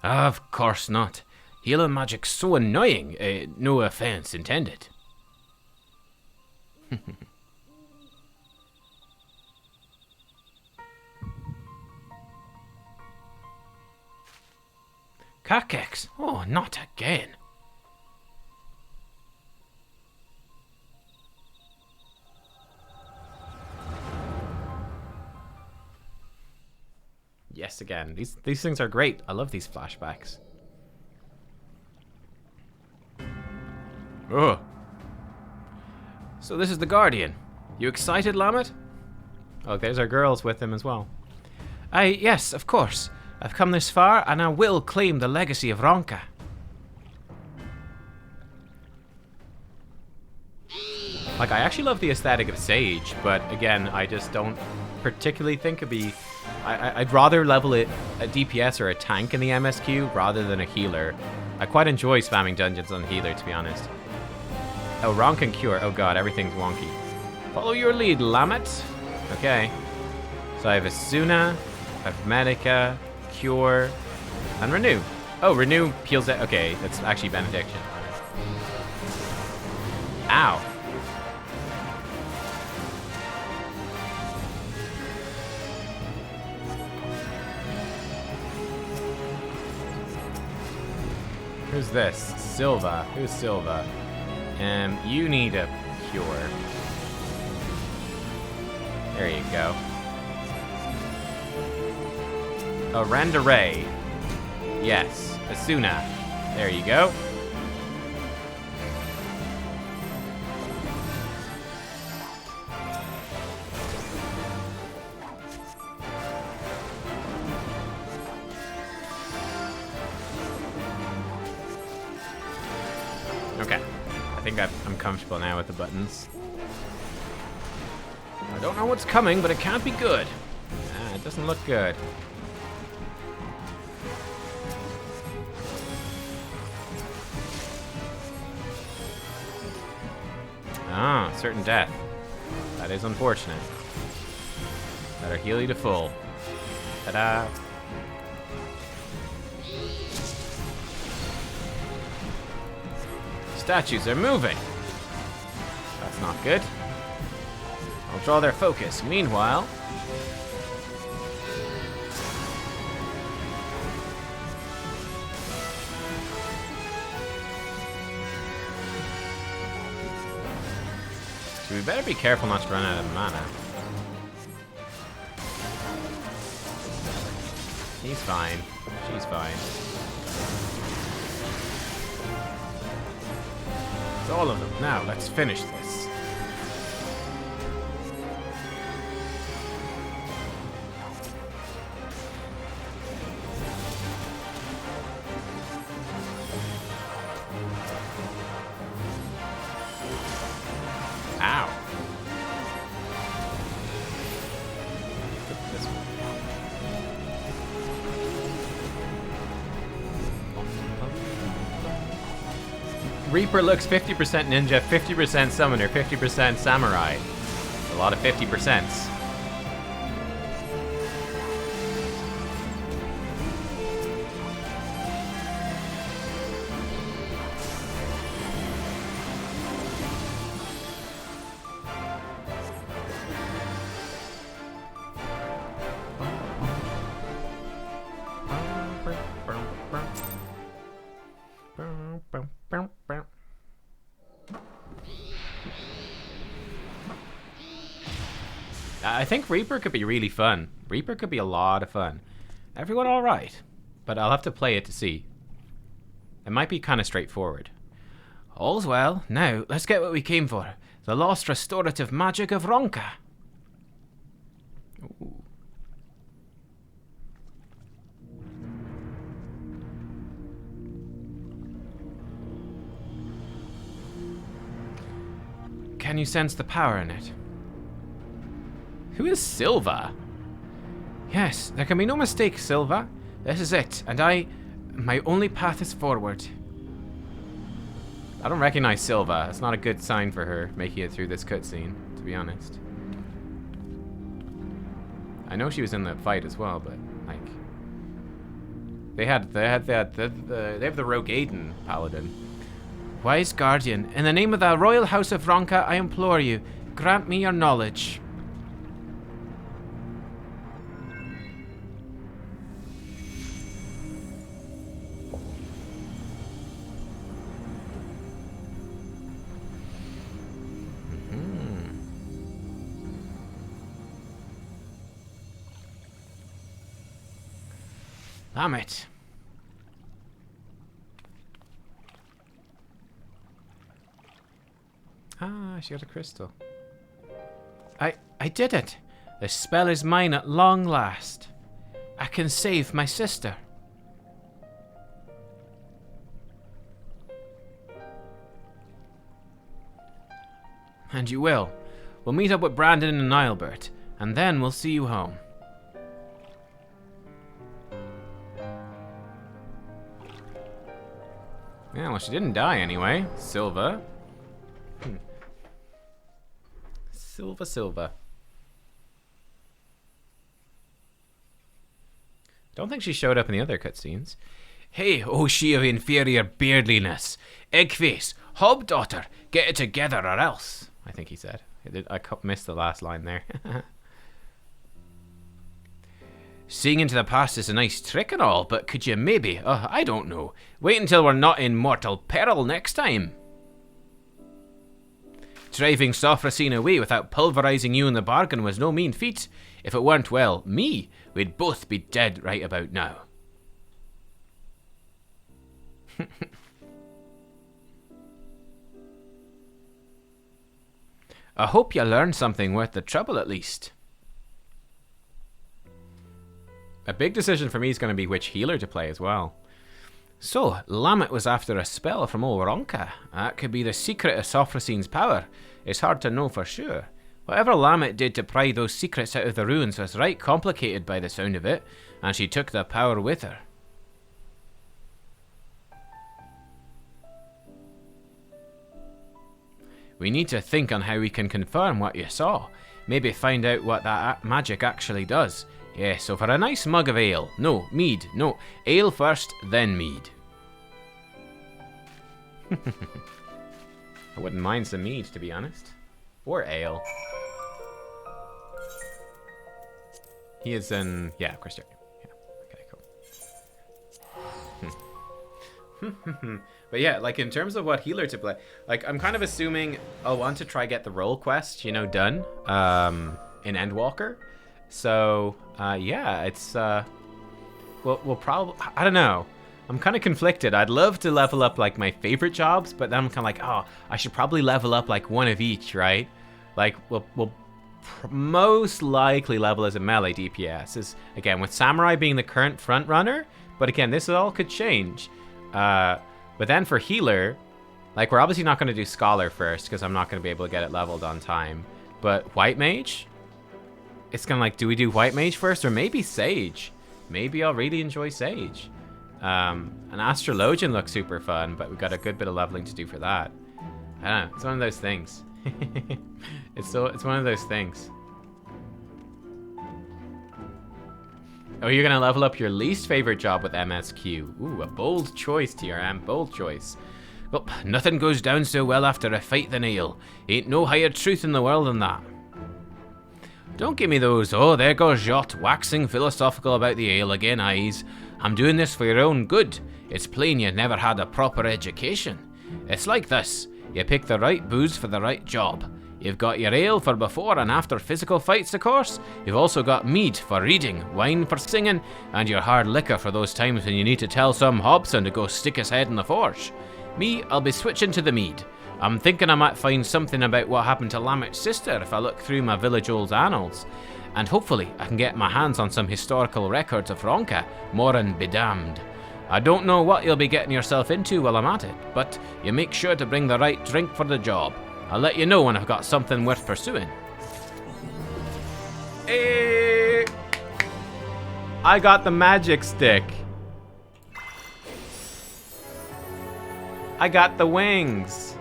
Of course not. Healer magic's so annoying. No offense intended. Nubkeks? Oh, not again. Yes, again. These things are great. I love these flashbacks. Oh. So this is the Guardian. You excited, Lamit? Oh, there's our girls with him as well. Yes, of course. I've come this far, and I will claim the legacy of Ronka. Like, I actually love the aesthetic of Sage, but again, I just don't particularly think it'd be... I'd rather level it a DPS or a tank in the MSQ rather than a healer. I quite enjoy spamming dungeons on healer, to be honest. Oh, Ronk and Cure. Oh god, everything's wonky. Follow your lead, Lamit. Okay. So I have Asuna, I have Medica, Cure, and Renew. Oh, Renew heals it. Okay, that's actually Benediction. Ow. Who's this? Silva. Who's Silva? You need a cure. There you go. Oh, Randaray. Yes. Asuna. There you go. Okay. I think I'm comfortable now with the buttons. I don't know what's coming, but it can't be good. Ah, it doesn't look good. Ah, certain death. That is unfortunate. Better heal you to full. Ta-da! Statues are moving. That's not good. I'll draw their focus. Meanwhile... So we better be careful not to run out of mana. He's fine. She's fine. It's all of them. Now, let's finish this. Ow. This one. Reaper looks 50% ninja, 50% summoner, 50% samurai. A lot of 50%s. I think Reaper could be really fun. Reaper could be a lot of fun. Everyone alright, but I'll have to play it to see. It might be kind of straightforward. All's well. Now, let's get what we came for. The lost restorative magic of Ronka. Ooh. Can you sense the power in it? Who is Silva? Yes, there can be no mistake, Silva. This is it, and my only path is forward. I don't recognize Silva. It's not a good sign for her making it through this cutscene, to be honest. I know she was in that fight as well, but, like... They have the Rogue Aiden Paladin. Wise Guardian, in the name of the Royal House of Ronka, I implore you, grant me your knowledge. Lamit. Ah, she got a crystal. I did it. The spell is mine at long last. I can save my sister. And you will. We'll meet up with Brandon and Nilebert, and then we'll see you home. Yeah, well, she didn't die anyway. Silva. Silva. Don't think she showed up in the other cutscenes. Hey, oh she of inferior beardliness. Eggface, Hobdaughter, get it together or else. I think he said. I missed the last line there. Seeing into the past is a nice trick and all, but could you maybe, I don't know, wait until we're not in mortal peril next time? Driving Sophrosyne away without pulverizing you in the bargain was no mean feat. If it weren't, well, me, we'd both be dead right about now. I hope you learned something worth the trouble at least. A big decision for me is going to be which healer to play as well. So, Lamit was after a spell from old Ronka. That could be the secret of Sophrosyne's power. It's hard to know for sure. Whatever Lamit did to pry those secrets out of the ruins was right complicated by the sound of it, and she took the power with her. We need to think on how we can confirm what you saw. Maybe find out what that magic actually does. Yeah, so for a nice mug of ale. No, mead. No, ale first, then mead. I wouldn't mind some mead, to be honest. Or ale. He is in... Yeah, of course you're... Yeah, okay, cool. But yeah, like, in terms of what healer to play, like, I'm kind of assuming I'll want to try get the role quest, you know, done in Endwalker. So, yeah, it's, we'll probably, I don't know. I'm kind of conflicted. I'd love to level up, like, my favorite jobs, but then I'm kind of like, oh, I should probably level up, like, one of each, right? Like, we'll most likely level as a melee DPS, is, again, with Samurai being the current front runner, but again, this all could change. But then for healer, like, we're obviously not going to do Scholar first, because I'm not going to be able to get it leveled on time. But White Mage? It's kind of like, do we do White Mage first, or maybe Sage? Maybe I'll really enjoy Sage. An Astrologian looks super fun, but we've got a good bit of leveling to do for that. I don't know, it's one of those things. It's one of those things. Oh, you're gonna level up your least favorite job with MSQ. Ooh, a bold choice, TRM, bold choice. Well, nothing goes down so well after a fight than ale. Ain't no higher truth in the world than that. Don't give me those, oh, there goes Giott, waxing philosophical about the ale again, eyes. I'm doing this for your own good. It's plain you never had a proper education. It's like this. You pick the right booze for the right job. You've got your ale for before and after physical fights, of course. You've also got mead for reading, wine for singing, and your hard liquor for those times when you need to tell some Hobson to go stick his head in the forge. Me, I'll be switching to the mead. I'm thinking I might find something about what happened to Lamit's sister if I look through my village old annals. And hopefully I can get my hands on some historical records of Ronka, Morin be damned. I don't know what you'll be getting yourself into while I'm at it, but you make sure to bring the right drink for the job. I'll let you know when I've got something worth pursuing. Hey! I got the magic stick. I got the wings.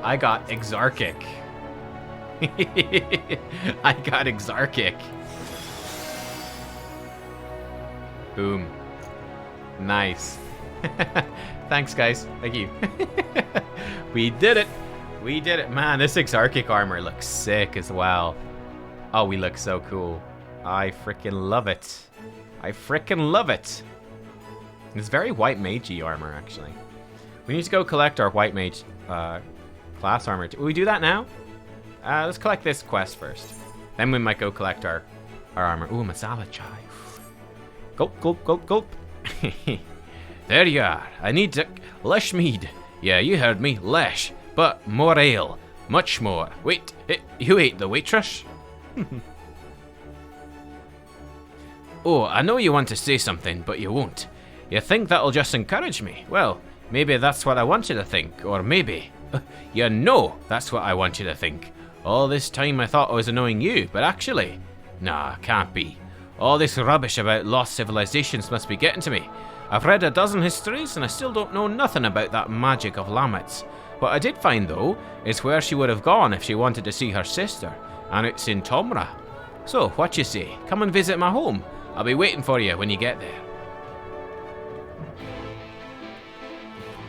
I got Exarchic. I got Exarchic. Boom. Nice. Thanks, guys. Thank you. We did it. We did it. Man, this Exarchic armor looks sick as well. Oh, we look so cool. I freaking love it. I freaking love it. It's very white magey armor, actually. We need to go collect our white mage class armor. Will we do that now? Let's collect this quest first. Then we might go collect our armor. Ooh, masala chai. Gulp, gulp, gulp, gulp. There you are. I need to... Lesh mead. Yeah, you heard me. Lesh. But more ale. Much more. Wait, you ate the waitress? Oh, I know you want to say something, but you won't. You think that'll just encourage me? Well, maybe that's what I want you to think. Or maybe... You know that's what I want you to think. All this time I thought I was annoying you, but actually... Nah, can't be. All this rubbish about lost civilizations must be getting to me. I've read a dozen histories and I still don't know nothing about that magic of Lamit's. What I did find, though, is where she would have gone if she wanted to see her sister, and it's in Tomra. So, what you say? Come and visit my home. I'll be waiting for you when you get there.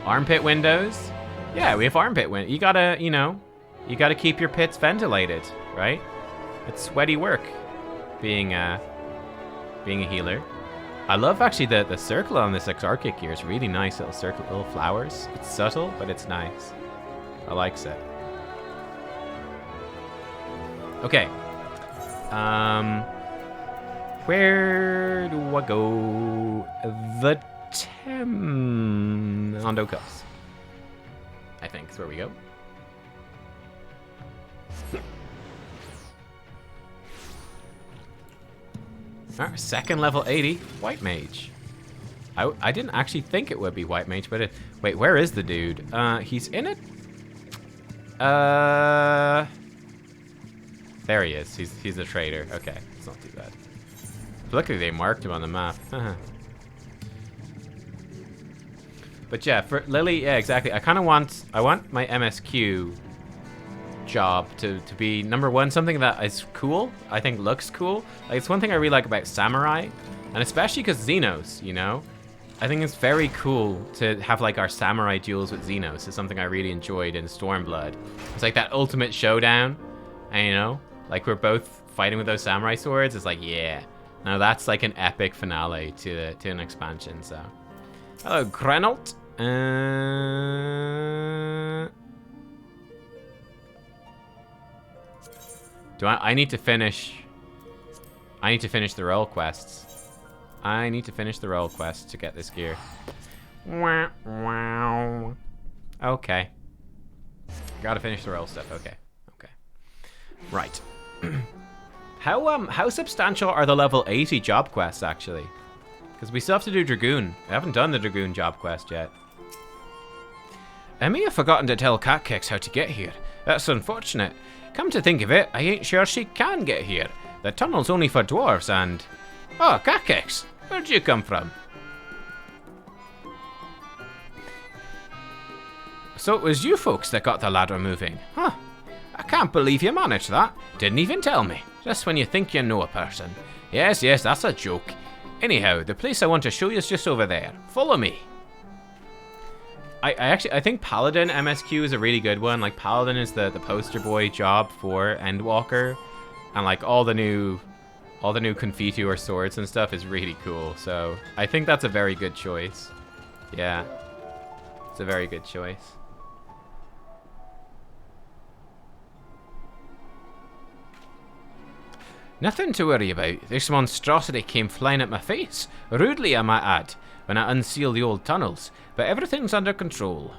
Armpit windows? Yeah, we have armpit windows. You gotta, you know, you gotta keep your pits ventilated, right? It's sweaty work, being a healer. I love actually the circle on this Exarchic here. It's really nice, little circle, little flowers. It's subtle, but it's nice. I likes it. Okay. Where do I go? The Hondo Coast. I think is where we go. Alright, second level 80, White Mage. I didn't actually think it would be White Mage, but wait, where is the dude? He's in it? There he is. He's a trader. Okay, it's not too bad. Luckily they marked him on the map. But yeah, for Lily, yeah, exactly. I want my MSQ job to be #1, something that is cool. I think looks cool. Like, it's one thing I really like about Samurai, and especially because Xenos, you know, I think it's very cool to have like our Samurai duels with Xenos. It's something I really enjoyed in Stormblood. It's like that ultimate showdown, and you know, like we're both fighting with those Samurai swords. It's like, yeah, now that's like an epic finale to an expansion. So, hello, Grenolt. I need to finish the role quests. I need to finish the role quests to get this gear. Okay. Gotta finish the role stuff. Okay. Right. How substantial are the level 80 job quests actually? Because we still have to do Dragoon. I haven't done the Dragoon job quest yet. I may have forgotten to tell Nubkeks how to get here. That's unfortunate. Come to think of it, I ain't sure she can get here. The tunnel's only for dwarves and... Oh, Nubkeks, where'd you come from? So it was you folks that got the ladder moving, huh? I can't believe you managed that. Didn't even tell me. Just when you think you know a person. Yes, that's a joke. Anyhow, the place I want to show you is just over there. Follow me. I think Paladin MSQ is a really good one. Like, Paladin is the poster boy job for Endwalker, and like all the new Confitur swords and stuff is really cool. So I think that's a very good choice. Yeah, it's a very good choice. Nothing to worry about. This monstrosity came flying at my face, rudely I might add, when I unsealed the old tunnels, but everything's under control.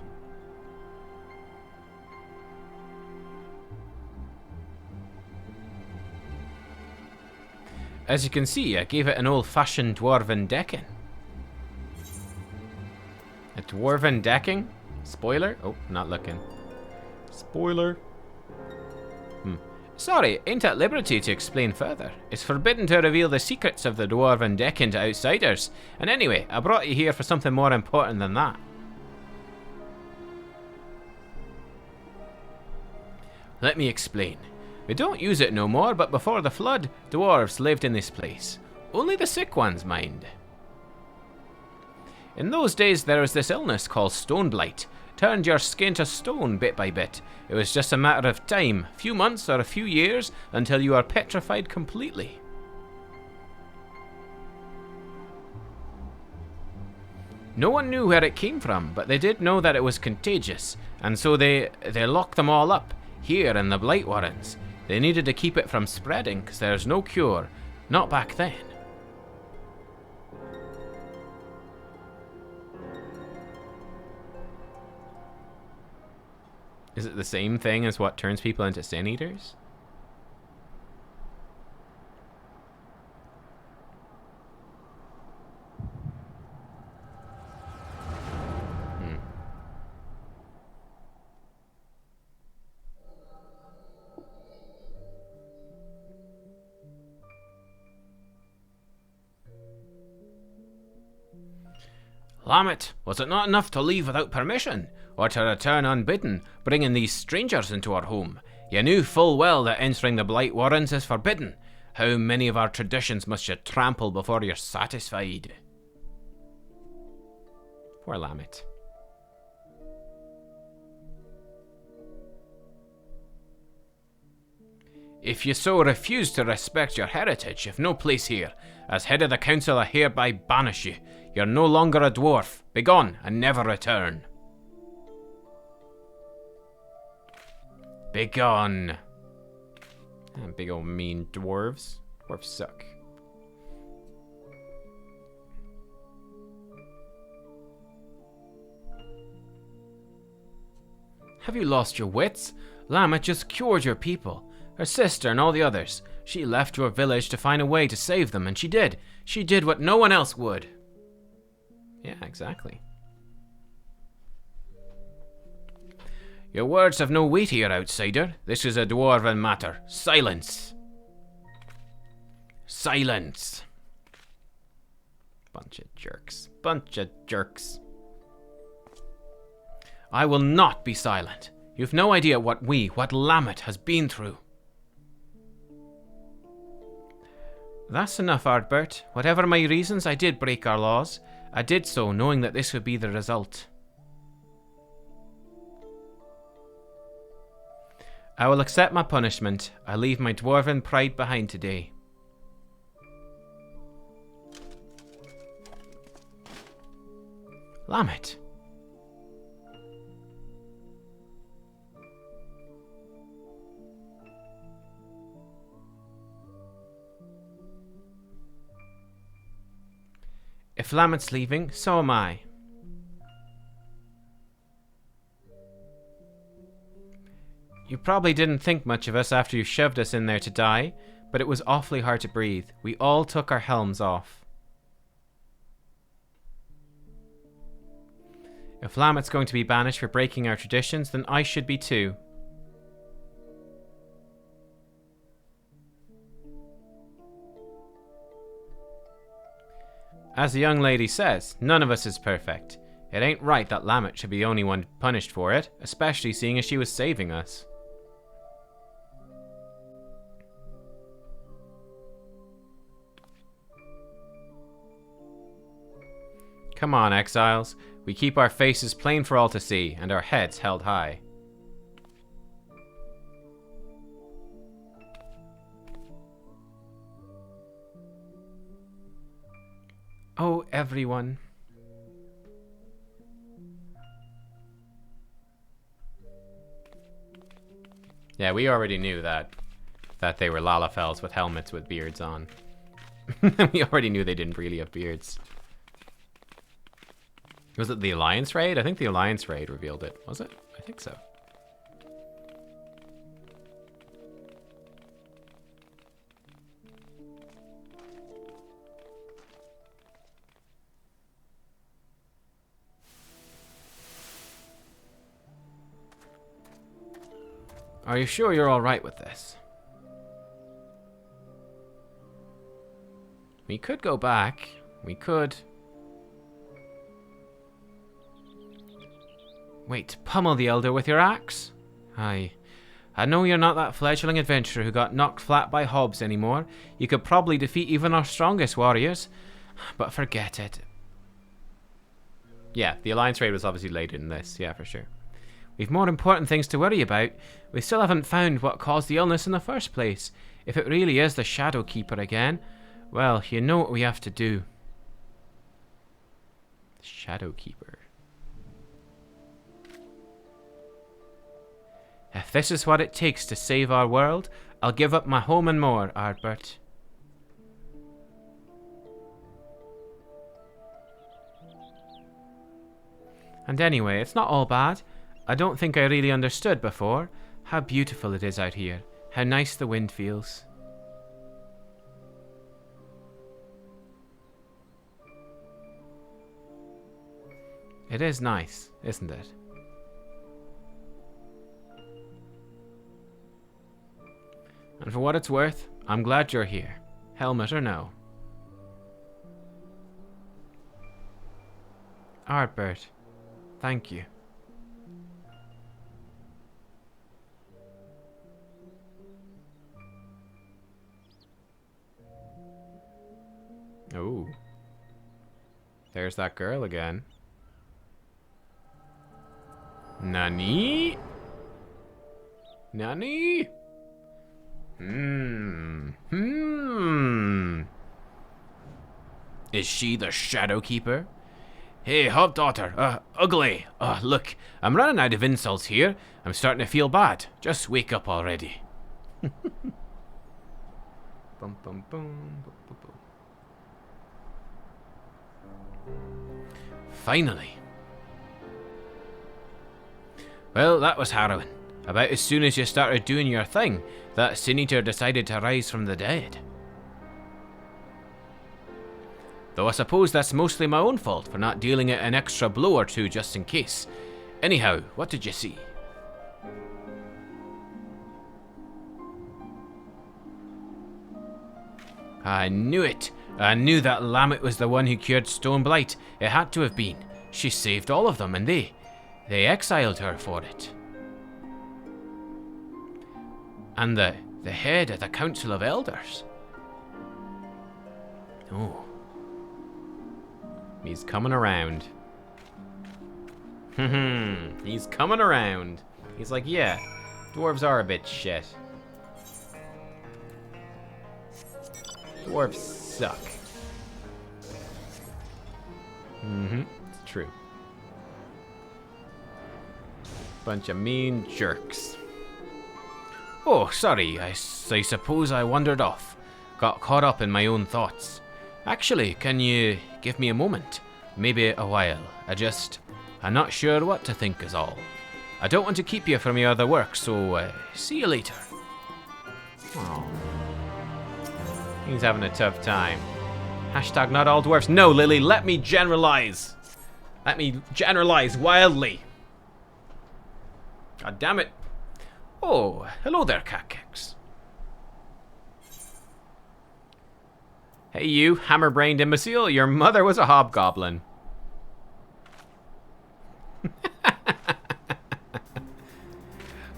As you can see, I gave it an old-fashioned Dwarven decking. A Dwarven decking? Spoiler? Oh, not looking. Spoiler. Sorry, ain't at liberty to explain further. It's forbidden to reveal the secrets of the Dwarven decking to outsiders. And anyway, I brought you here for something more important than that. Let me explain. We don't use it no more, but before the flood, dwarves lived in this place. Only the sick ones mind. In those days, there was this illness called stone blight. Turned your skin to stone bit by bit. It was just a matter of time, a few months or a few years, until you are petrified completely. No one knew where it came from, but they did know that it was contagious, and so they locked them all up, here in the Blight Warrens. They needed to keep it from spreading, because there's no cure. Not back then. Is it the same thing as what turns people into sin eaters? Lamit, was it not enough to leave without permission, or to return unbidden, bringing these strangers into our home? You knew full well that entering the Blight Warrens is forbidden. How many of our traditions must you trample before you're satisfied? Poor Lamit. If you so refuse to respect your heritage, you've no place here. As head of the council, I hereby banish you. You're no longer a dwarf. Begone and never return. Begone. Big old mean dwarves. Dwarves suck. Have you lost your wits? Lamit just cured your people. Her sister and all the others. She left your village to find a way to save them, and she did. She did what no one else would. Yeah, exactly. Your words have no weight here, outsider. This is a dwarven matter. Silence. Silence. Bunch of jerks. Bunch of jerks. I will not be silent. You've no idea what Lamit has been through. That's enough, Ardbert. Whatever my reasons, I did break our laws. I did so, knowing that this would be the result. I will accept my punishment. I leave my dwarven pride behind today. Lamit. If Lamit's leaving, so am I. You probably didn't think much of us after you shoved us in there to die, but it was awfully hard to breathe. We all took our helms off. If Lamit's going to be banished for breaking our traditions, then I should be too. As the young lady says, none of us is perfect. It ain't right that Lamit should be the only one punished for it, especially seeing as she was saving us. Come on, exiles. We keep our faces plain for all to see, and our heads held high. Oh, everyone. Yeah, we already knew that they were Lalafels with helmets with beards on. We already knew they didn't really have beards. Was it the Alliance raid? I think the Alliance raid revealed it. Was it? I think so. Are you sure you're alright with this? We could go back. We could. Wait, pummel the Elder with your axe? Aye. I know you're not that fledgling adventurer who got knocked flat by hobs anymore. You could probably defeat even our strongest warriors. But forget it. Yeah, the Alliance raid was obviously later than this. Yeah, for sure. We've more important things to worry about. We still haven't found what caused the illness in the first place. If it really is the Shadow Keeper again, well, you know what we have to do. Shadow Keeper. If this is what it takes to save our world, I'll give up my home and more, Ardbert. And anyway, it's not all bad. I don't think I really understood before how beautiful it is out here, how nice the wind feels. It is nice, isn't it? And for what it's worth, I'm glad you're here, helmet or no. Ardbert, thank you. Oh. There's that girl again. Nani? Nani? Is she the Shadow Keeper? Hey, Hob Daughter, ugly. Look, I'm running out of insults here. I'm starting to feel bad. Just wake up already. Bum, bum, bum, bum, bum, bum. Finally. Well, that was harrowing. About as soon as you started doing your thing, that Sin Eater decided to rise from the dead. Though I suppose that's mostly my own fault for not dealing it an extra blow or two just in case. Anyhow, what did you see? I knew it. I knew that Lamit was the one who cured Stone Blight. It had to have been. She saved all of them and they exiled her for it. And the head of the Council of Elders. Oh. He's coming around. He's coming around. He's like, yeah, dwarves are a bit shit. Dwarves suck. It's true. Bunch of mean jerks. Oh, sorry, I suppose I wandered off. Got caught up in my own thoughts. Actually, can you give me a moment? Maybe a while. I'm not sure what to think is all. I don't want to keep you from your other work, so see you later. Oh, he's having a tough time. Hashtag not all dwarfs. No, Lily, let me generalize. Let me generalize wildly. God damn it. Oh, hello there, Nubkeks. Hey you, hammer-brained imbecile, your mother was a hobgoblin.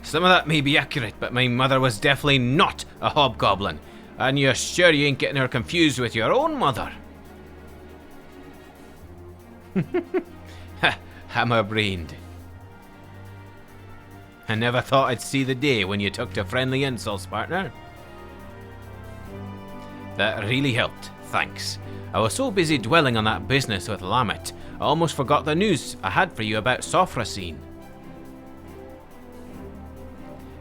Some of that may be accurate, but my mother was definitely not a hobgoblin. And you're sure you ain't getting her confused with your own mother? Hammer-brained. I never thought I'd see the day when you took to friendly insults, partner. That really helped, thanks. I was so busy dwelling on that business with Lamit, I almost forgot the news I had for you about Sophrosyne.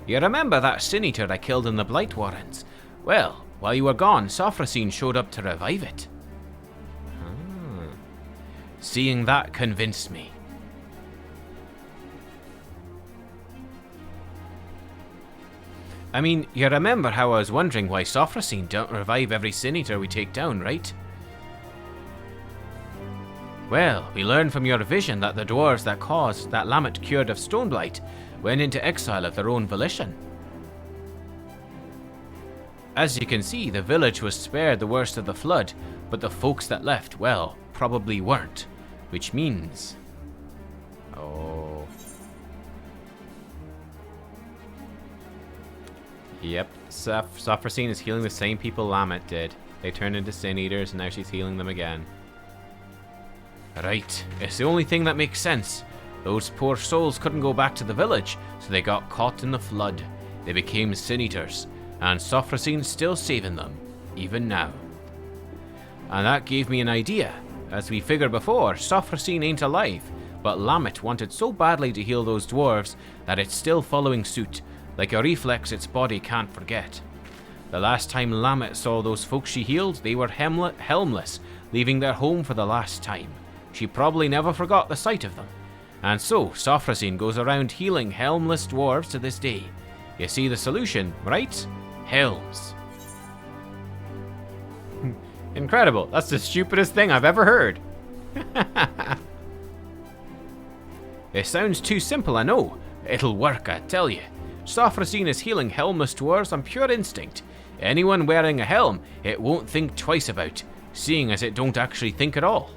You remember that Sin Eater I killed in the Blight Warrens? Well, while you were gone, Sophrosyne showed up to revive it. Seeing that convinced me. I mean, you remember how I was wondering why Sophrosyne don't revive every Sin Eater we take down, right? Well, we learned from your vision that the dwarves that caused that Lamit cured of Stoneblight went into exile of their own volition. As you can see, the village was spared the worst of the flood, but the folks that left, well, probably weren't. Which means... Oh... Yep, Sophrosyne is healing the same people Lamit did. They turned into Sin Eaters, and now she's healing them again. Right, it's the only thing that makes sense. Those poor souls couldn't go back to the village, so they got caught in the flood. They became Sin Eaters, and Sophrosyne's still saving them, even now. And that gave me an idea. As we figured before, Sophrosyne ain't alive, but Lamit wanted so badly to heal those dwarves that it's still following suit, like a reflex its body can't forget. The last time Lamit saw those folks she healed, they were helmless, leaving their home for the last time. She probably never forgot the sight of them. And so, Sophrosyne goes around healing helmless dwarves to this day. You see the solution, right? Helms. Incredible. That's the stupidest thing I've ever heard. It sounds too simple, I know. It'll work, I tell you. Sophrosyne is healing helmless dwarves on pure instinct. Anyone wearing a helm, it won't think twice about, seeing as it don't actually think at all.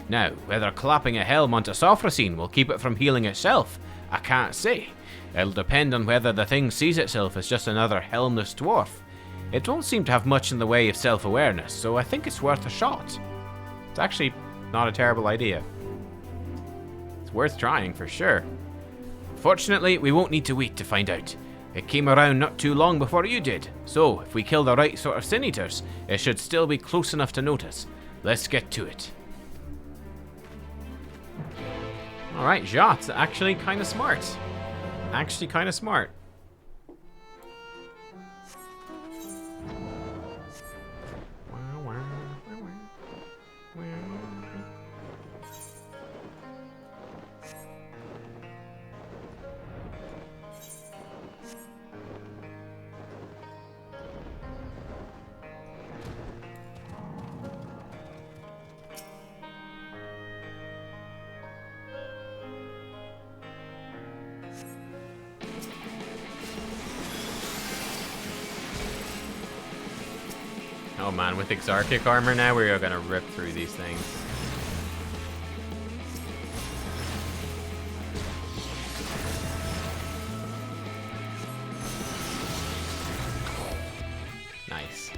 Now, whether clapping a helm onto Sophrosyne will keep it from healing itself, I can't say. It'll depend on whether the thing sees itself as just another helmless dwarf. It don't seem to have much in the way of self-awareness, so I think it's worth a shot. It's actually not a terrible idea. It's worth trying for sure. Fortunately, we won't need to wait to find out. It came around not too long before you did, so if we kill the right sort of Sin Eaters, it should still be close enough to notice. Let's get to it. Alright, Giott's actually kind of smart. Actually kind of smart. Oh man, with Exarchic armor now, we are gonna rip through these things. Nice.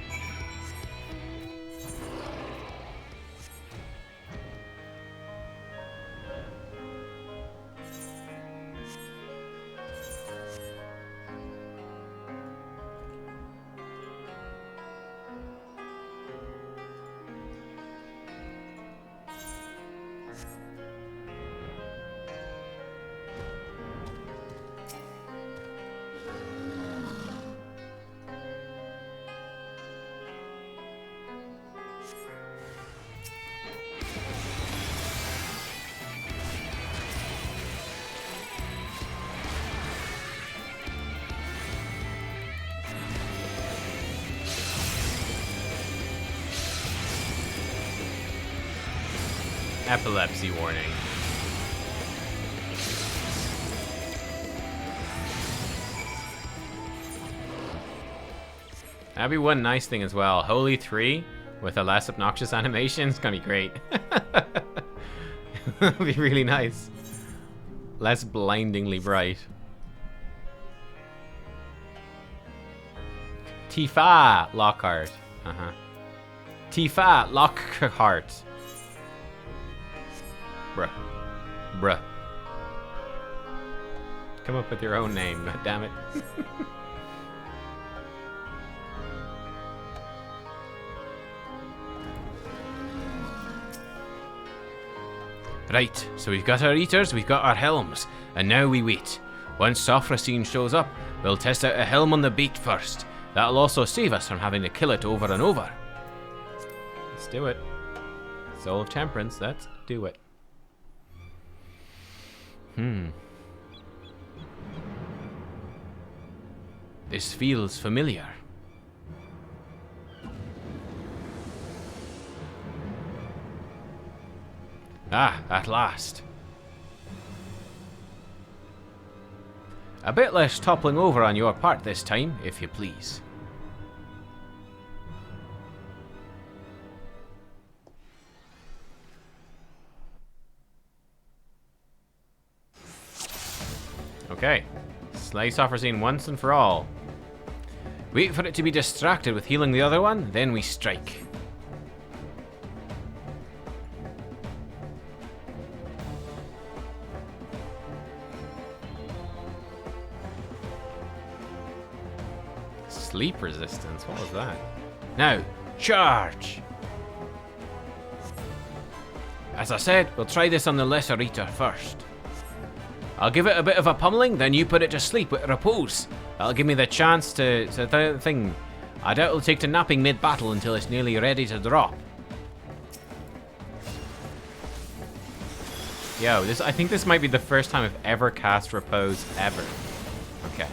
Epilepsy warning. That'd be one nice thing as well. Holy 3 with a less obnoxious animation. It's gonna be great. It'll be really nice. Less blindingly bright. Tifa Lockhart. Tifa Lockhart. Bruh. Bruh. Come up with your own name, god damn it. Right, so we've got our eaters, we've got our helms, and now we wait. Once Sophrosyne shows up, we'll test out a helm on the bait first. That'll also save us from having to kill it over and over. Let's do it. Soul of Temperance, let's do it. This feels familiar. Ah, at last. A bit less toppling over on your part this time, if you please. Okay. Slay Sophrosyne once and for all. Wait for it to be distracted with healing the other one, then we strike. Sleep resistance, what was that? Now, charge! As I said, we'll try this on the Lesser Eater first. I'll give it a bit of a pummeling, then you put it to sleep with repose. That'll give me the chance to thing. I doubt it'll take to napping mid-battle until it's nearly ready to drop. Yo, I think this might be the first time I've ever cast repose ever. Okay.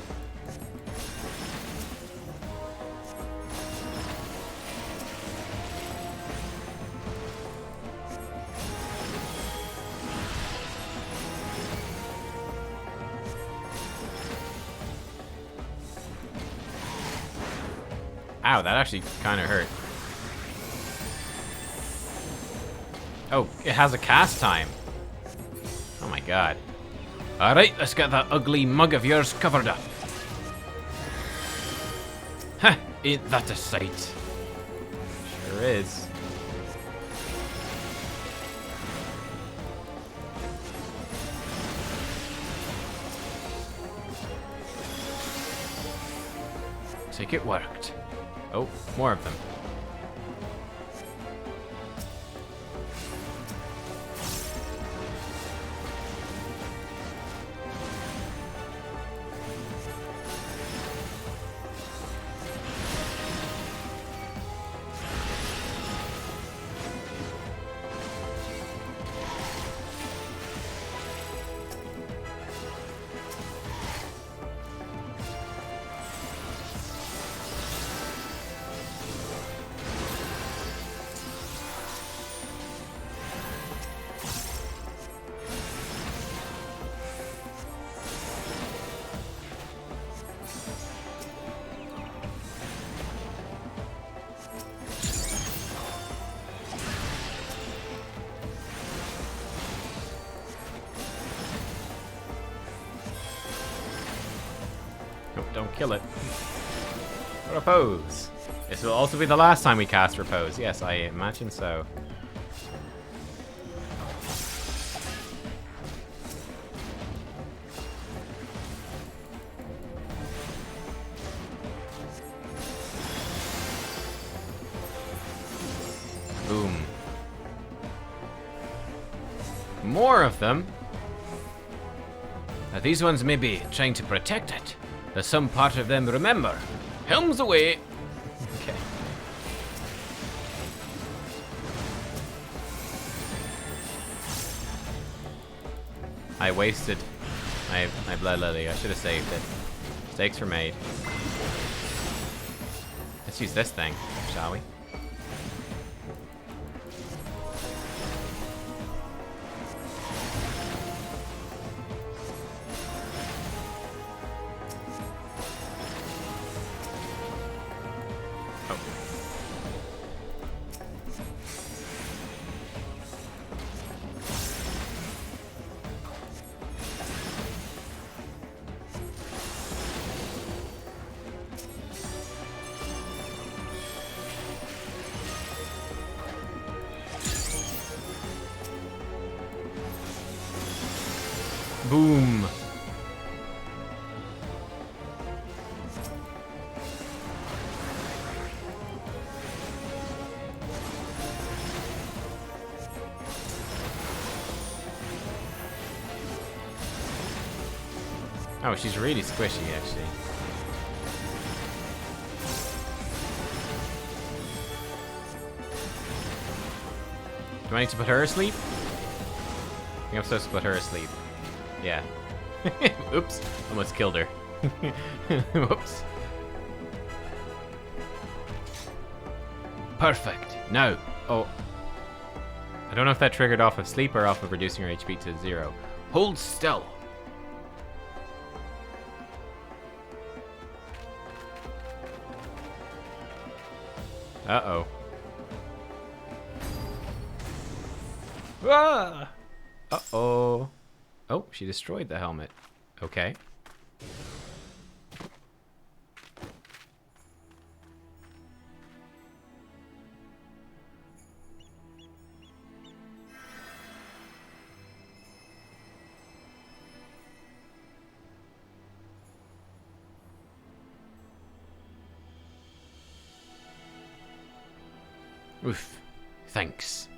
Ow, that actually kind of hurt. Oh, it has a cast time. Oh my god. Alright, let's get that ugly mug of yours covered up. Huh, ain't that a sight? Sure is. Looks like it worked. Oh, more of them. Don't kill it. Repose. This will also be the last time we cast Repose. Yes, I imagine so. Boom. More of them? Now these ones may be trying to protect it. There's some part of them remember. Helms away! Okay. I wasted my blood lily. I should have saved it. Mistakes were made. Let's use this thing, shall we? Boom. Oh, she's really squishy, actually. Do I need to put her asleep? I think I'm supposed to put her asleep. Yeah. Oops. Almost killed her. Whoops. Perfect. Now. Oh. I don't know if that triggered off of sleep or off of reducing her HP to 0. Hold still. Uh-oh. Ah! Uh-oh. Oh, she destroyed the helmet. Okay. Oof. Thanks.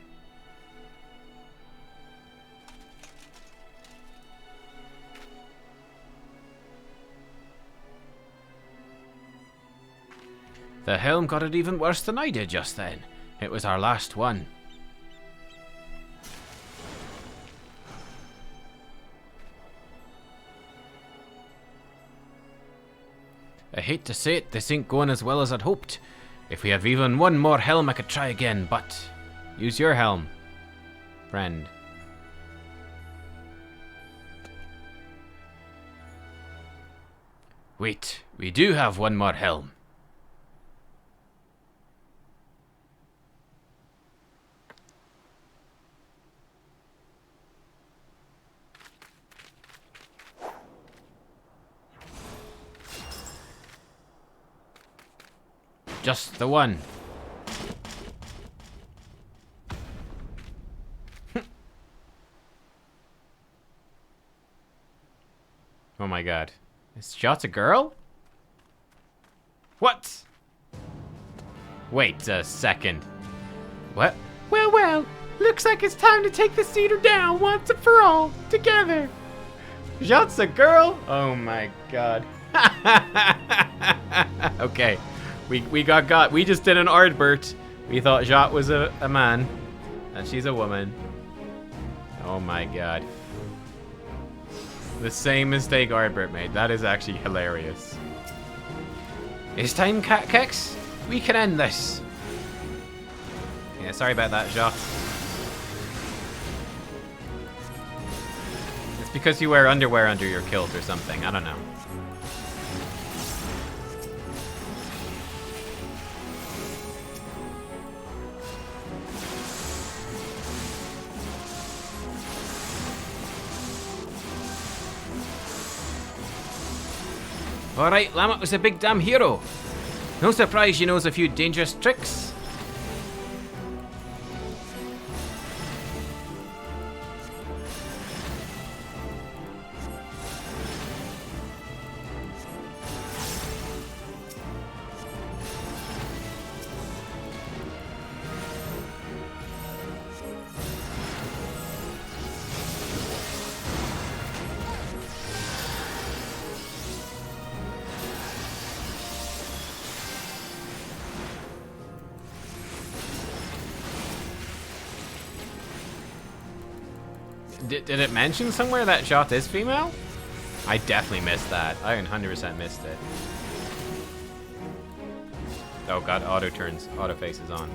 The helm got it even worse than I did just then. It was our last one. I hate to say it, this ain't going as well as I'd hoped. If we have even one more helm, I could try again, but... Use your helm, friend. Wait, we do have one more helm. Just the one. Oh my god. Is Giott's a girl? What? Wait a second. What? Well, well. Looks like it's time to take the cedar down once and for all. Together. Giott's a girl? Oh my god. Okay. We got. We just did an Ardbert. We thought Giott was a man. And she's a woman. Oh my god. The same mistake Ardbert made. That is actually hilarious. It's time, Nubkeks. We can end this. Yeah, sorry about that, Giott. It's because you wear underwear under your kilt or something. I don't know. Alright, Lamit was a big damn hero. No surprise she knows a few dangerous tricks. Did it mention somewhere that Giott is female? I definitely missed that. I 100% missed it. Oh god, auto turns. Auto face is on.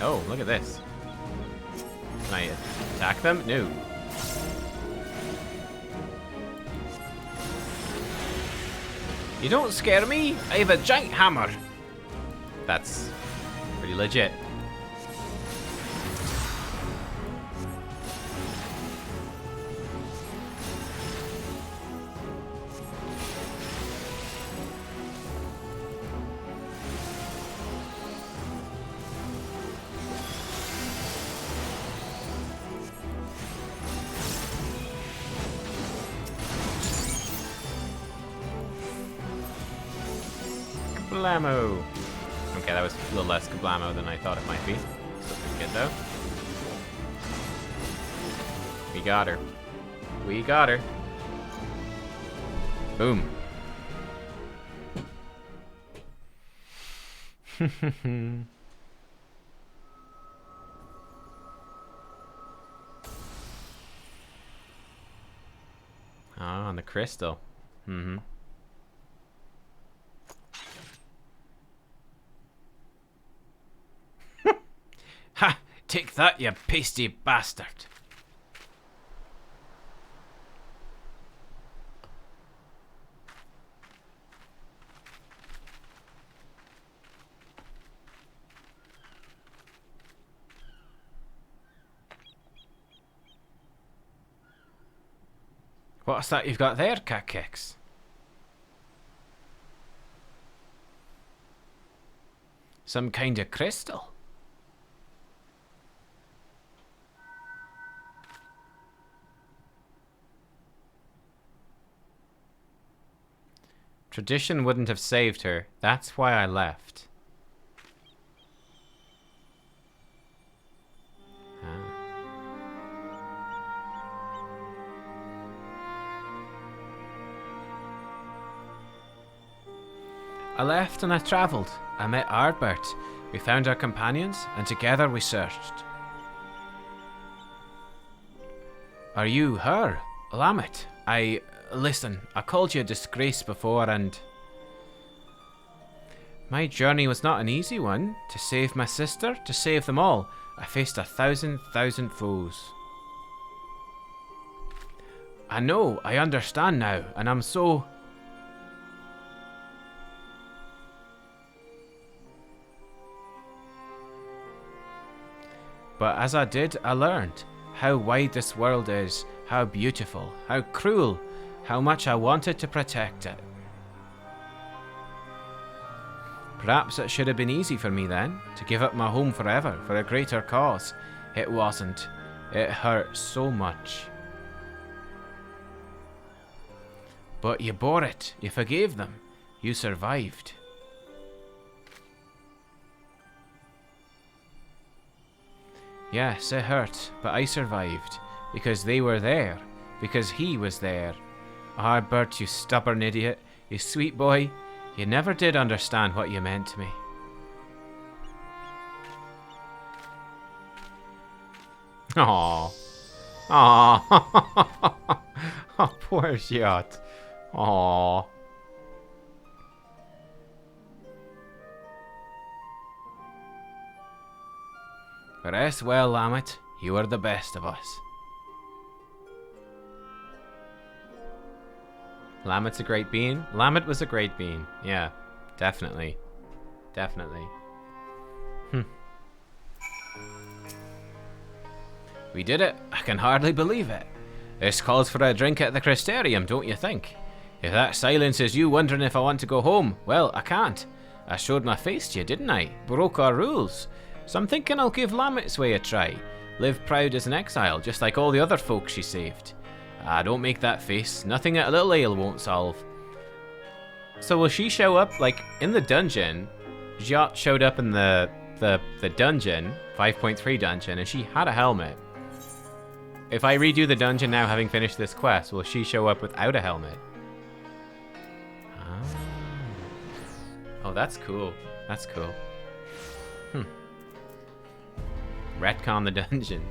Oh, look at this. Can I attack them? No. You don't scare me. I have a giant hammer. That's pretty legit. Kablamo. Okay, that was a little less kablamo than I thought it might be. Still pretty good though. We got her. We got her. Boom. Ah, on the crystal. Mm-hmm. Ha! Take that, you pasty bastard. What's that you've got there, Nubkeks? Some kind of crystal? Tradition wouldn't have saved her. That's why I left. I left and I travelled. I met Ardbert. We found our companions, and together we searched. Are you her? Lamit? Listen, I called you a disgrace before, and... My journey was not an easy one. To save my sister, to save them all, I faced 1,000 foes. I know, I understand now, and I'm so... But as I did, I learned how wide this world is, how beautiful, how cruel, how much I wanted to protect it. Perhaps it should have been easy for me then, to give up my home forever for a greater cause. It wasn't. It hurt so much. But you bore it. You forgave them. You survived. Yes, it hurt, but I survived. Because they were there. Because he was there. Ardbert, you stubborn idiot. You sweet boy. You never did understand what you meant to me. Aww. Aww. Oh, poor Giott. Aww. Rest well, Lamit. You are the best of us. Lamit's a great being. Lamit was a great being. Yeah, definitely. Definitely. We did it. I can hardly believe it. This calls for a drink at the Crystarium, don't you think? If that silence is you wondering if I want to go home, well, I can't. I showed my face to you, didn't I? Broke our rules. So I'm thinking I'll give Lamit's way a try. Live proud as an exile, just like all the other folks she saved. Ah, don't make that face. Nothing at a little ale won't solve. So will she show up, like, in the dungeon? Giott showed up in the dungeon, 5.3 dungeon, and she had a helmet. If I redo the dungeon now, having finished this quest, will she show up without a helmet? Ah. Oh, that's cool. That's cool. Retcon the dungeon.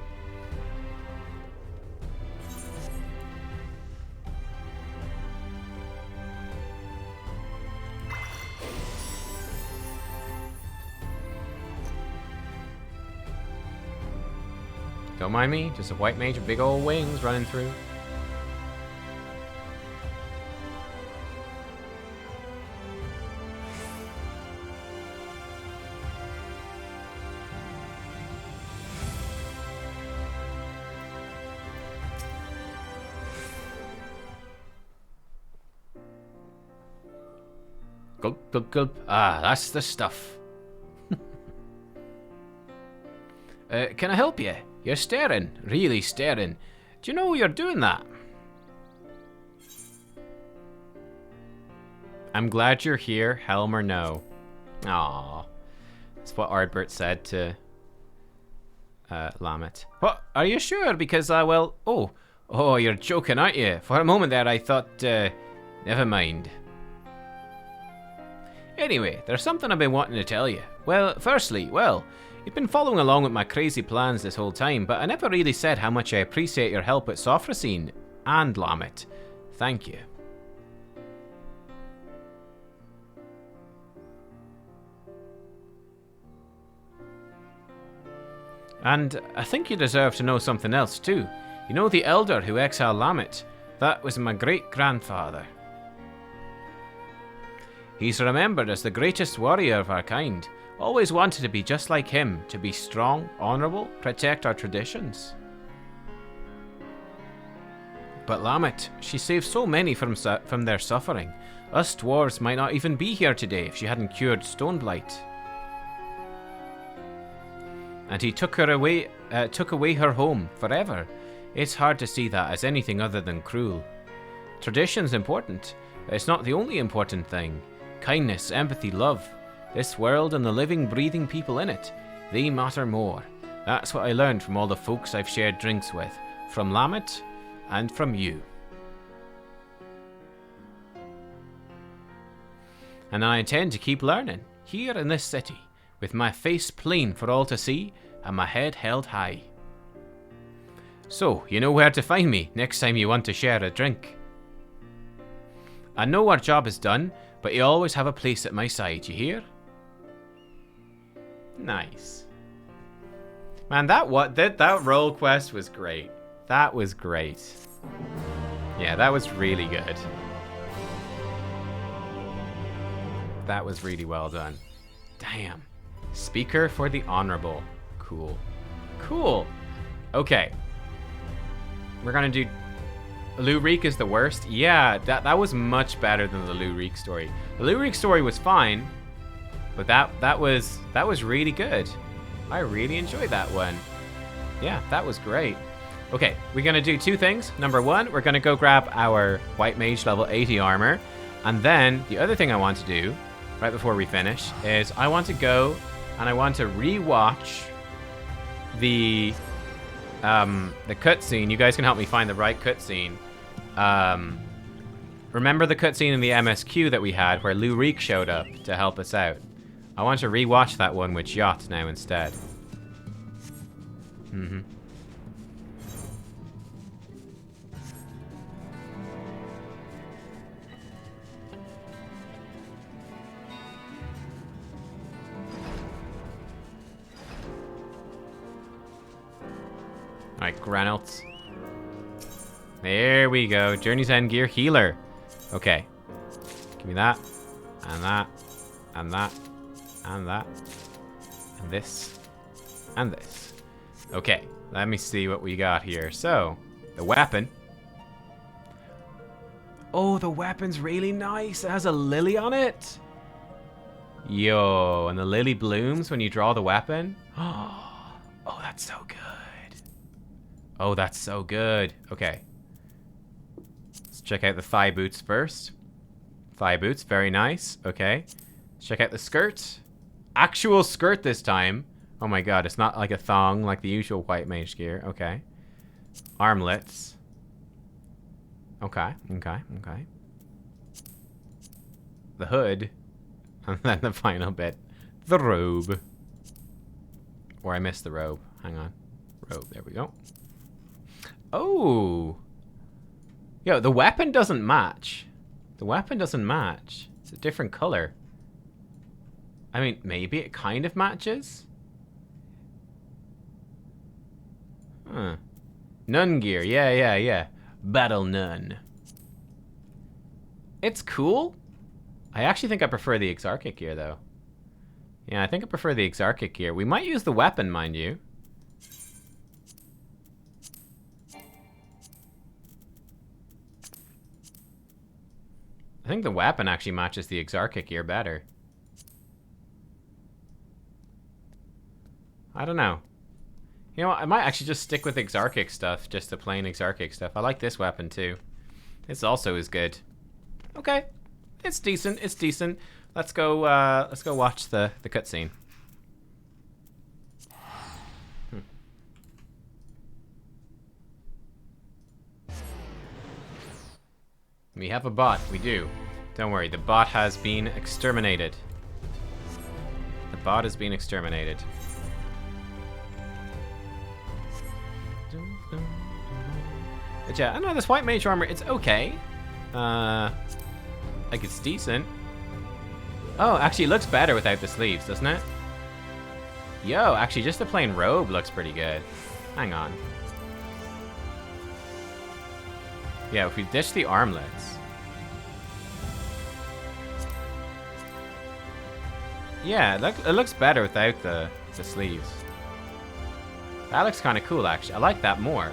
Don't mind me, just a white mage with big old wings running through. Gulp, gulp, gulp. Ah, that's the stuff. Can I help you? You're staring, really staring. Do you know you're doing that? I'm glad you're here, Helm or no. Aww. That's what Ardbert said to Lamit. What? Are you sure? Because, well, oh, you're joking, aren't you? For a moment there I thought, never mind. Anyway, there's something I've been wanting to tell you. Well, firstly, you've been following along with my crazy plans this whole time, but I never really said how much I appreciate your help with Sophrosyne and Lamit. Thank you. And I think you deserve to know something else too. You know the elder who exiled Lamit? That was my great-grandfather. He's remembered as the greatest warrior of our kind. Always wanted to be just like him, to be strong, honourable, protect our traditions. But Lamit, she saved so many from their suffering. Us dwarves might not even be here today if she hadn't cured Stoneblight. And he took away her home forever. It's hard to see that as anything other than cruel. Tradition's important, but it's not the only important thing. Kindness, empathy, love. This world and the living, breathing people in it, they matter more. That's what I learned from all the folks I've shared drinks with. From Lamit, and from you. and I intend to keep learning, here in this city, with my face plain for all to see, and my head held high. So, you know where to find me next time you want to share a drink. I know our job is done, but you always have a place at my side, you hear? Nice. Man, that role quest was great. That was great. Yeah, that was really good. That was really well done. Damn. Speaker for the Honorable. Cool. Cool. Okay. We're gonna do... Lou Reek is the worst? Yeah, that was much better than the Lou Reek story. The Lou Reek story was fine, but that was really good. I really enjoyed that one. Yeah, that was great. Okay, we're gonna do two things. Number one, we're gonna go grab our White Mage level 80 armor. And then the other thing I want to do, right before we finish, is I want to go and I want to rewatch the cutscene. You guys can help me find the right cutscene. Remember the cutscene in the MSQ that we had where Lou Reek showed up to help us out? I want to rewatch that one with Giott now instead. Alright, Granels. There we go. Journey's End Gear Healer. Okay. Give me that. And that. And that. And that. And this. And this. Okay. Let me see what we got here. So, the weapon. Oh, the weapon's really nice. It has a lily on it. Yo, and the lily blooms when you draw the weapon. Oh, that's so good. Oh, that's so good. Okay. Let's check out the thigh boots first. Thigh boots, very nice. Okay. Let's check out the skirt. Actual skirt this time. Oh my god, it's not like a thong like the usual White Mage gear. Okay. Armlets. Okay, okay, okay. The hood. And then the final bit. The robe. Or I missed the robe. Hang on. Robe, there we go. Oh. Yo, the weapon doesn't match. The weapon doesn't match. It's a different color. I mean, maybe it kind of matches. Huh. Nun gear. Yeah. Battle nun. It's cool. I actually think I prefer the Exarchic gear, though. Yeah, I think I prefer the Exarchic gear. We might use the weapon, mind you. I think the weapon actually matches the Exarchic gear better. I don't know. You know what? I might actually just stick with Exarchic stuff, just the plain Exarchic stuff. I like this weapon too. This also is good. Okay, it's decent. It's decent. Let's go watch the cutscene. We have a bot. We do. Don't worry. The bot has been exterminated. The bot has been exterminated. But yeah, I know this White Mage armor, it's okay. Like, it's decent. Oh, actually, it looks better without the sleeves, doesn't it? Yo, actually, just the plain robe looks pretty good. Hang on. Yeah, if we ditch the armlets. Yeah, it looks better without the sleeves. That looks kind of cool, actually. I like that more.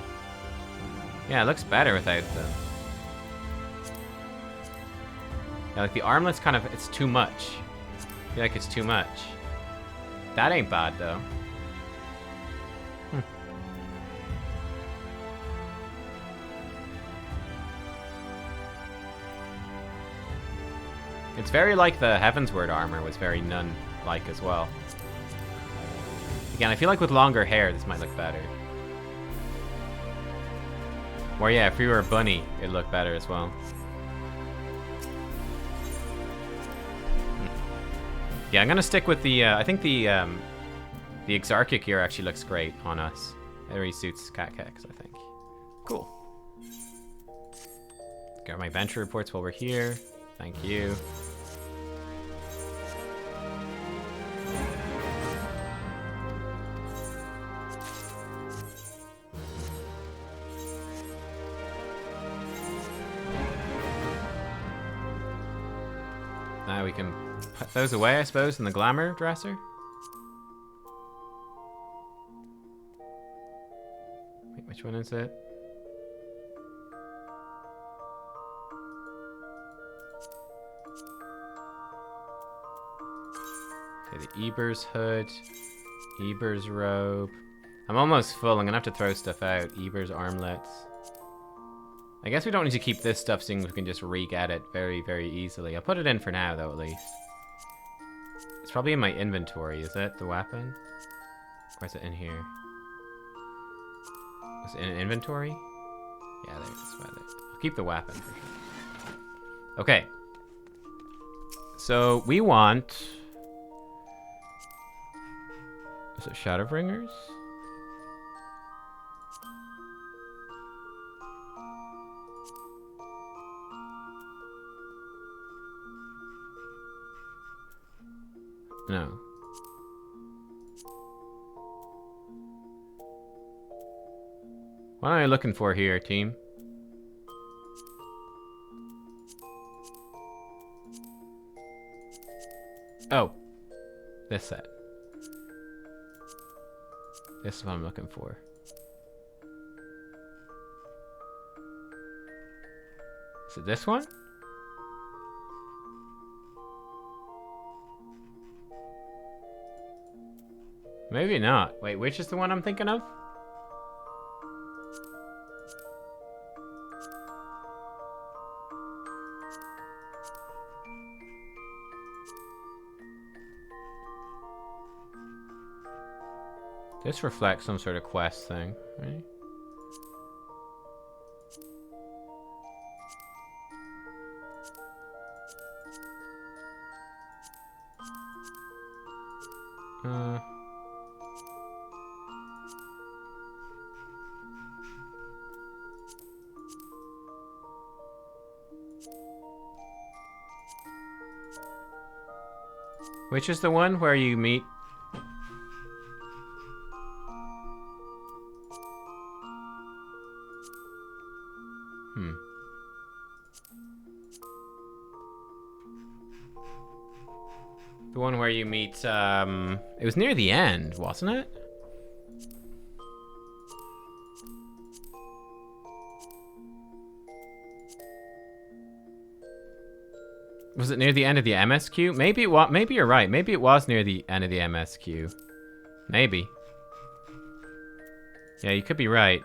Yeah, it looks better without the... Yeah, like the armlet's kind of... It's too much. I feel like it's too much. That ain't bad, though. It's very like the Heavensward armor was very nun-like as well. Again, I feel like with longer hair, this might look better. Or yeah, if we were a bunny, it'd look better as well. Yeah, I'm gonna stick with the. I think the Exarchic gear actually looks great on us. It really suits Nubkeks, I think. Cool. Got my venture reports while we're here. Thank you. Now we can put those away, I suppose, in the glamour dresser. Wait, which one is it? Okay, the Eber's hood, Eber's robe. I'm almost full. I'm gonna have to throw stuff out. Eber's armlets. I guess we don't need to keep this stuff, seeing we can just re-get it very, very easily. I'll put it in for now, though, at least. It's probably in my inventory, is it? The weapon? Or is it in here? Was it in inventory? Yeah, there it is. I'll keep the weapon for sure. Okay. So, we want... Is it Shadowbringers? No. What am I looking for here, team? Oh. This set. This is what I'm looking for. Is it this one? Maybe not. Wait, which is the one I'm thinking of? This reflects some sort of quest thing, right? Which is the one where you meet... The one where you meet, it was near the end, wasn't it? Was it near the end of the MSQ? Maybe it was. Maybe you're right. Maybe it was near the end of the MSQ. Maybe. Yeah, you could be right.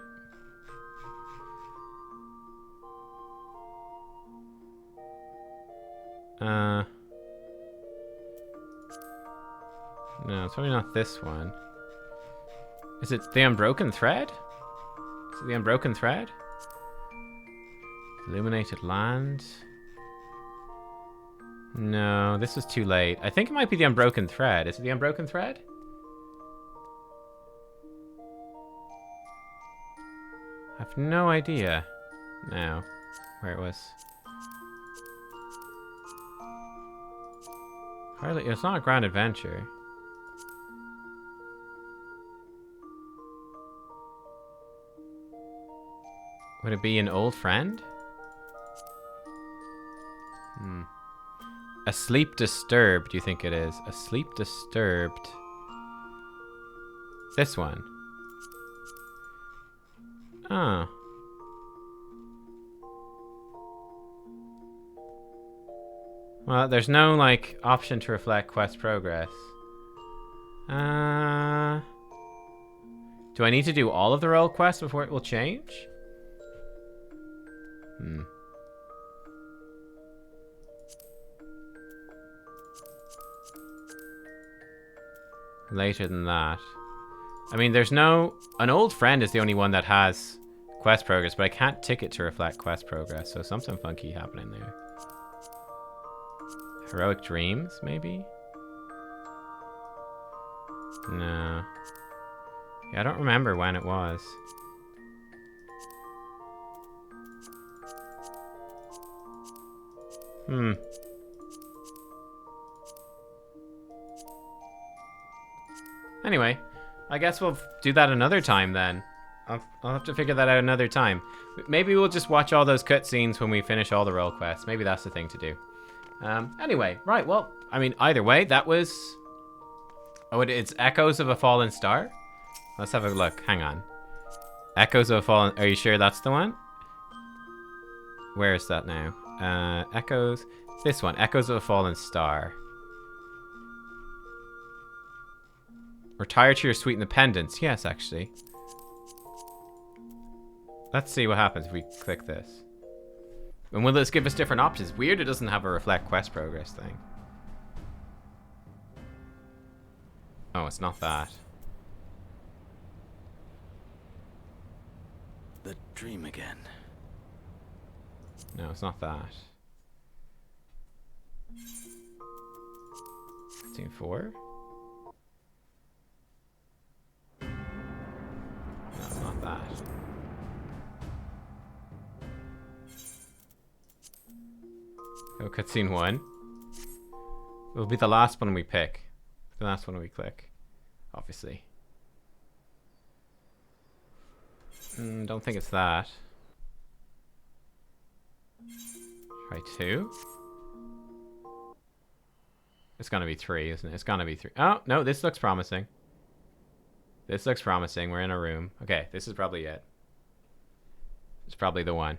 No, it's probably not this one. Is it the Unbroken Thread? Is it the Unbroken Thread? Illuminated Land? No, this was too late. I think it might be the Unbroken Thread. Is it the Unbroken Thread? I have no idea now where it was. Hardly, it's not a Grand Adventure. Would it be an old friend? Asleep Disturbed, do you think it is? Asleep Disturbed. This one. Oh. Well, there's no, like, option to reflect quest progress. Do I need to do all of the role quests before it will change? Later than that. I mean, there's no... An old friend is the only one that has quest progress, but I can't tick it to reflect quest progress, so something funky happening there. Heroic Dreams, maybe? No. Yeah, I don't remember when it was. Anyway, I guess we'll do that another time then. I'll have to figure that out another time. Maybe we'll just watch all those cutscenes when we finish all the role quests. Maybe that's the thing to do. Anyway, right, well, I mean, either way, that was... Oh, it's Echoes of a Fallen Star? Let's have a look. Hang on. Echoes of a Fallen... Are you sure that's the one? Where is that now? Echoes... This one. Echoes of a Fallen Star. Retire to your sweet independence. Yes, actually. Let's see what happens if we click this. And will this give us different options? Weird it doesn't have a reflect quest progress thing. Oh, it's not that. The dream again. No, it's not that. Team 4? No, it's not that. Oh, cutscene 1. It'll be the last one we pick. The last one we click. Obviously. Don't think it's that. Try 2. It's gonna be 3, isn't it? It's gonna be 3. Oh, no, this looks promising. This looks promising. We're in a room. Okay, this is probably it. It's probably the one.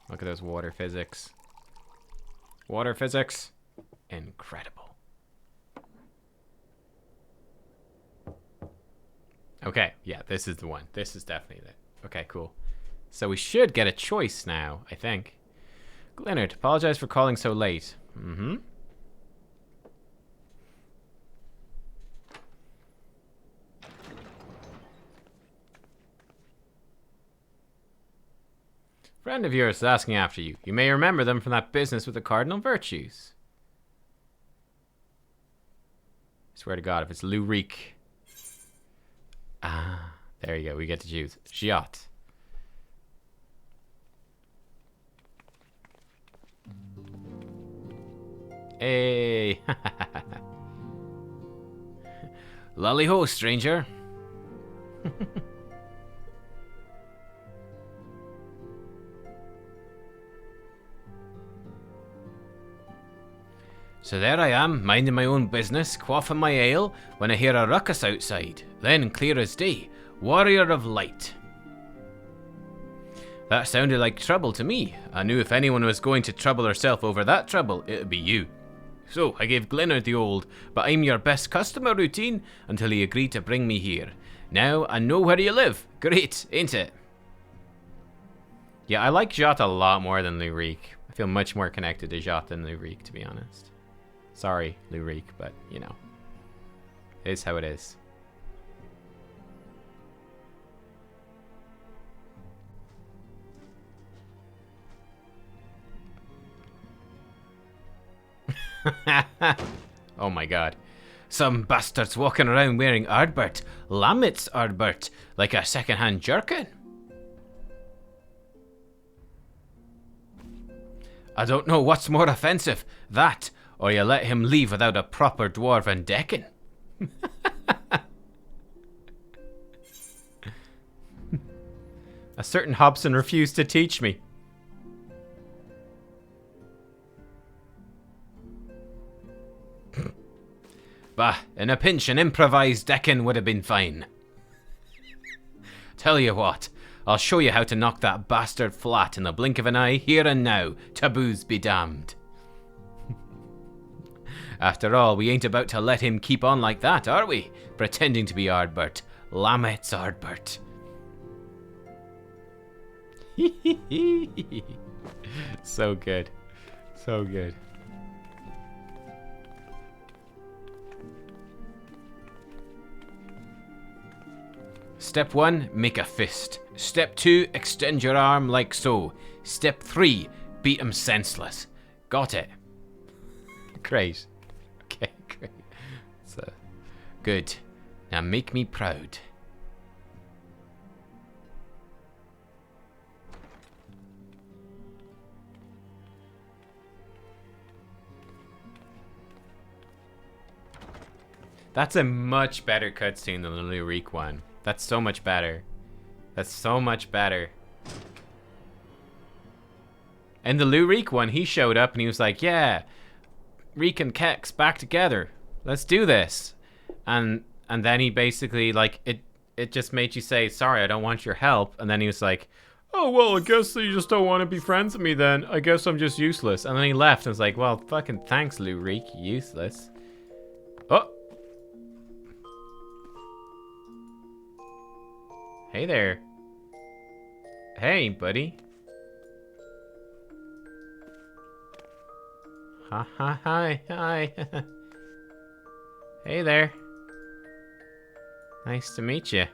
Look at those water physics. Water physics. Incredible. Okay, yeah, this is the one. This is definitely it. Okay, cool. So we should get a choice now, I think. Glennard, apologize for calling so late. Mm-hmm. Friend of yours is asking after you. You may remember them from that business with the cardinal virtues. I swear to God, if it's Lurik. Ah, there you go. We get to choose. Giott. Hey. Lolly ho, stranger. So there I am, minding my own business, quaffing my ale, when I hear a ruckus outside. Then, clear as day, warrior of light. That sounded like trouble to me. I knew if anyone was going to trouble herself over that trouble, it'd be you. So, I gave Glennard the old, but I'm your best customer routine, until he agreed to bring me here. Now, I know where you live. Great, ain't it? Yeah, I like Giott a lot more than Lurik. I feel much more connected to Giott than Lurik, to be honest. Sorry, Lurik, but, you know. It is how it is. Oh my god. Some bastards walking around wearing Ardbert. Lamit's Ardbert. Like a second-hand jerkin. I don't know what's more offensive. That, or you let him leave without a proper Dwarven decking. A certain Hobson refused to teach me. Bah, in a pinch, an improvised decking would have been fine. Tell you what, I'll show you how to knock that bastard flat in the blink of an eye, here and now. Taboos be damned. After all, we ain't about to let him keep on like that, are we? Pretending to be Ardbert. Lamit's Ardbert. So good. So good. Step 1, make a fist. Step 2, extend your arm like so. Step 3, beat him senseless. Got it. Great. Okay, great. So, good. Now make me proud. That's a much better cutscene than the Lurik one. That's so much better. That's so much better. In the Lurik one, he showed up and he was like, yeah, Reek and Keks back together. Let's do this. And then he basically, like, it just made you say, sorry, I don't want your help. And then he was like, oh, well, I guess you just don't want to be friends with me then. I guess I'm just useless. And then he left and was like, well, fucking thanks, Lurik. Useless. Oh. Hey there. Hey, buddy. Ha ha hi. Hey there. Nice to meet you.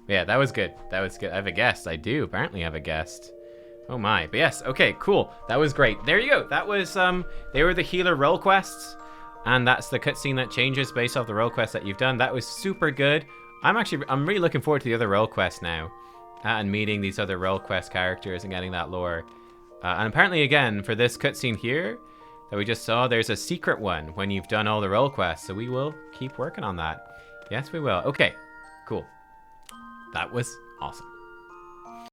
Yeah, that was good. That was good. I have a guest. I do apparently have a guest. Oh my. But yes, okay, cool. That was great. There you go. That was they were the healer role quests. And that's the cutscene that changes based off the role quest that you've done. That was super good. I'm really looking forward to the other role quests now. And meeting these other role quest characters and getting that lore. And apparently, again, for this cutscene here that we just saw, there's a secret one when you've done all the role quests. So we will keep working on that. Yes, we will. Okay, cool. That was awesome.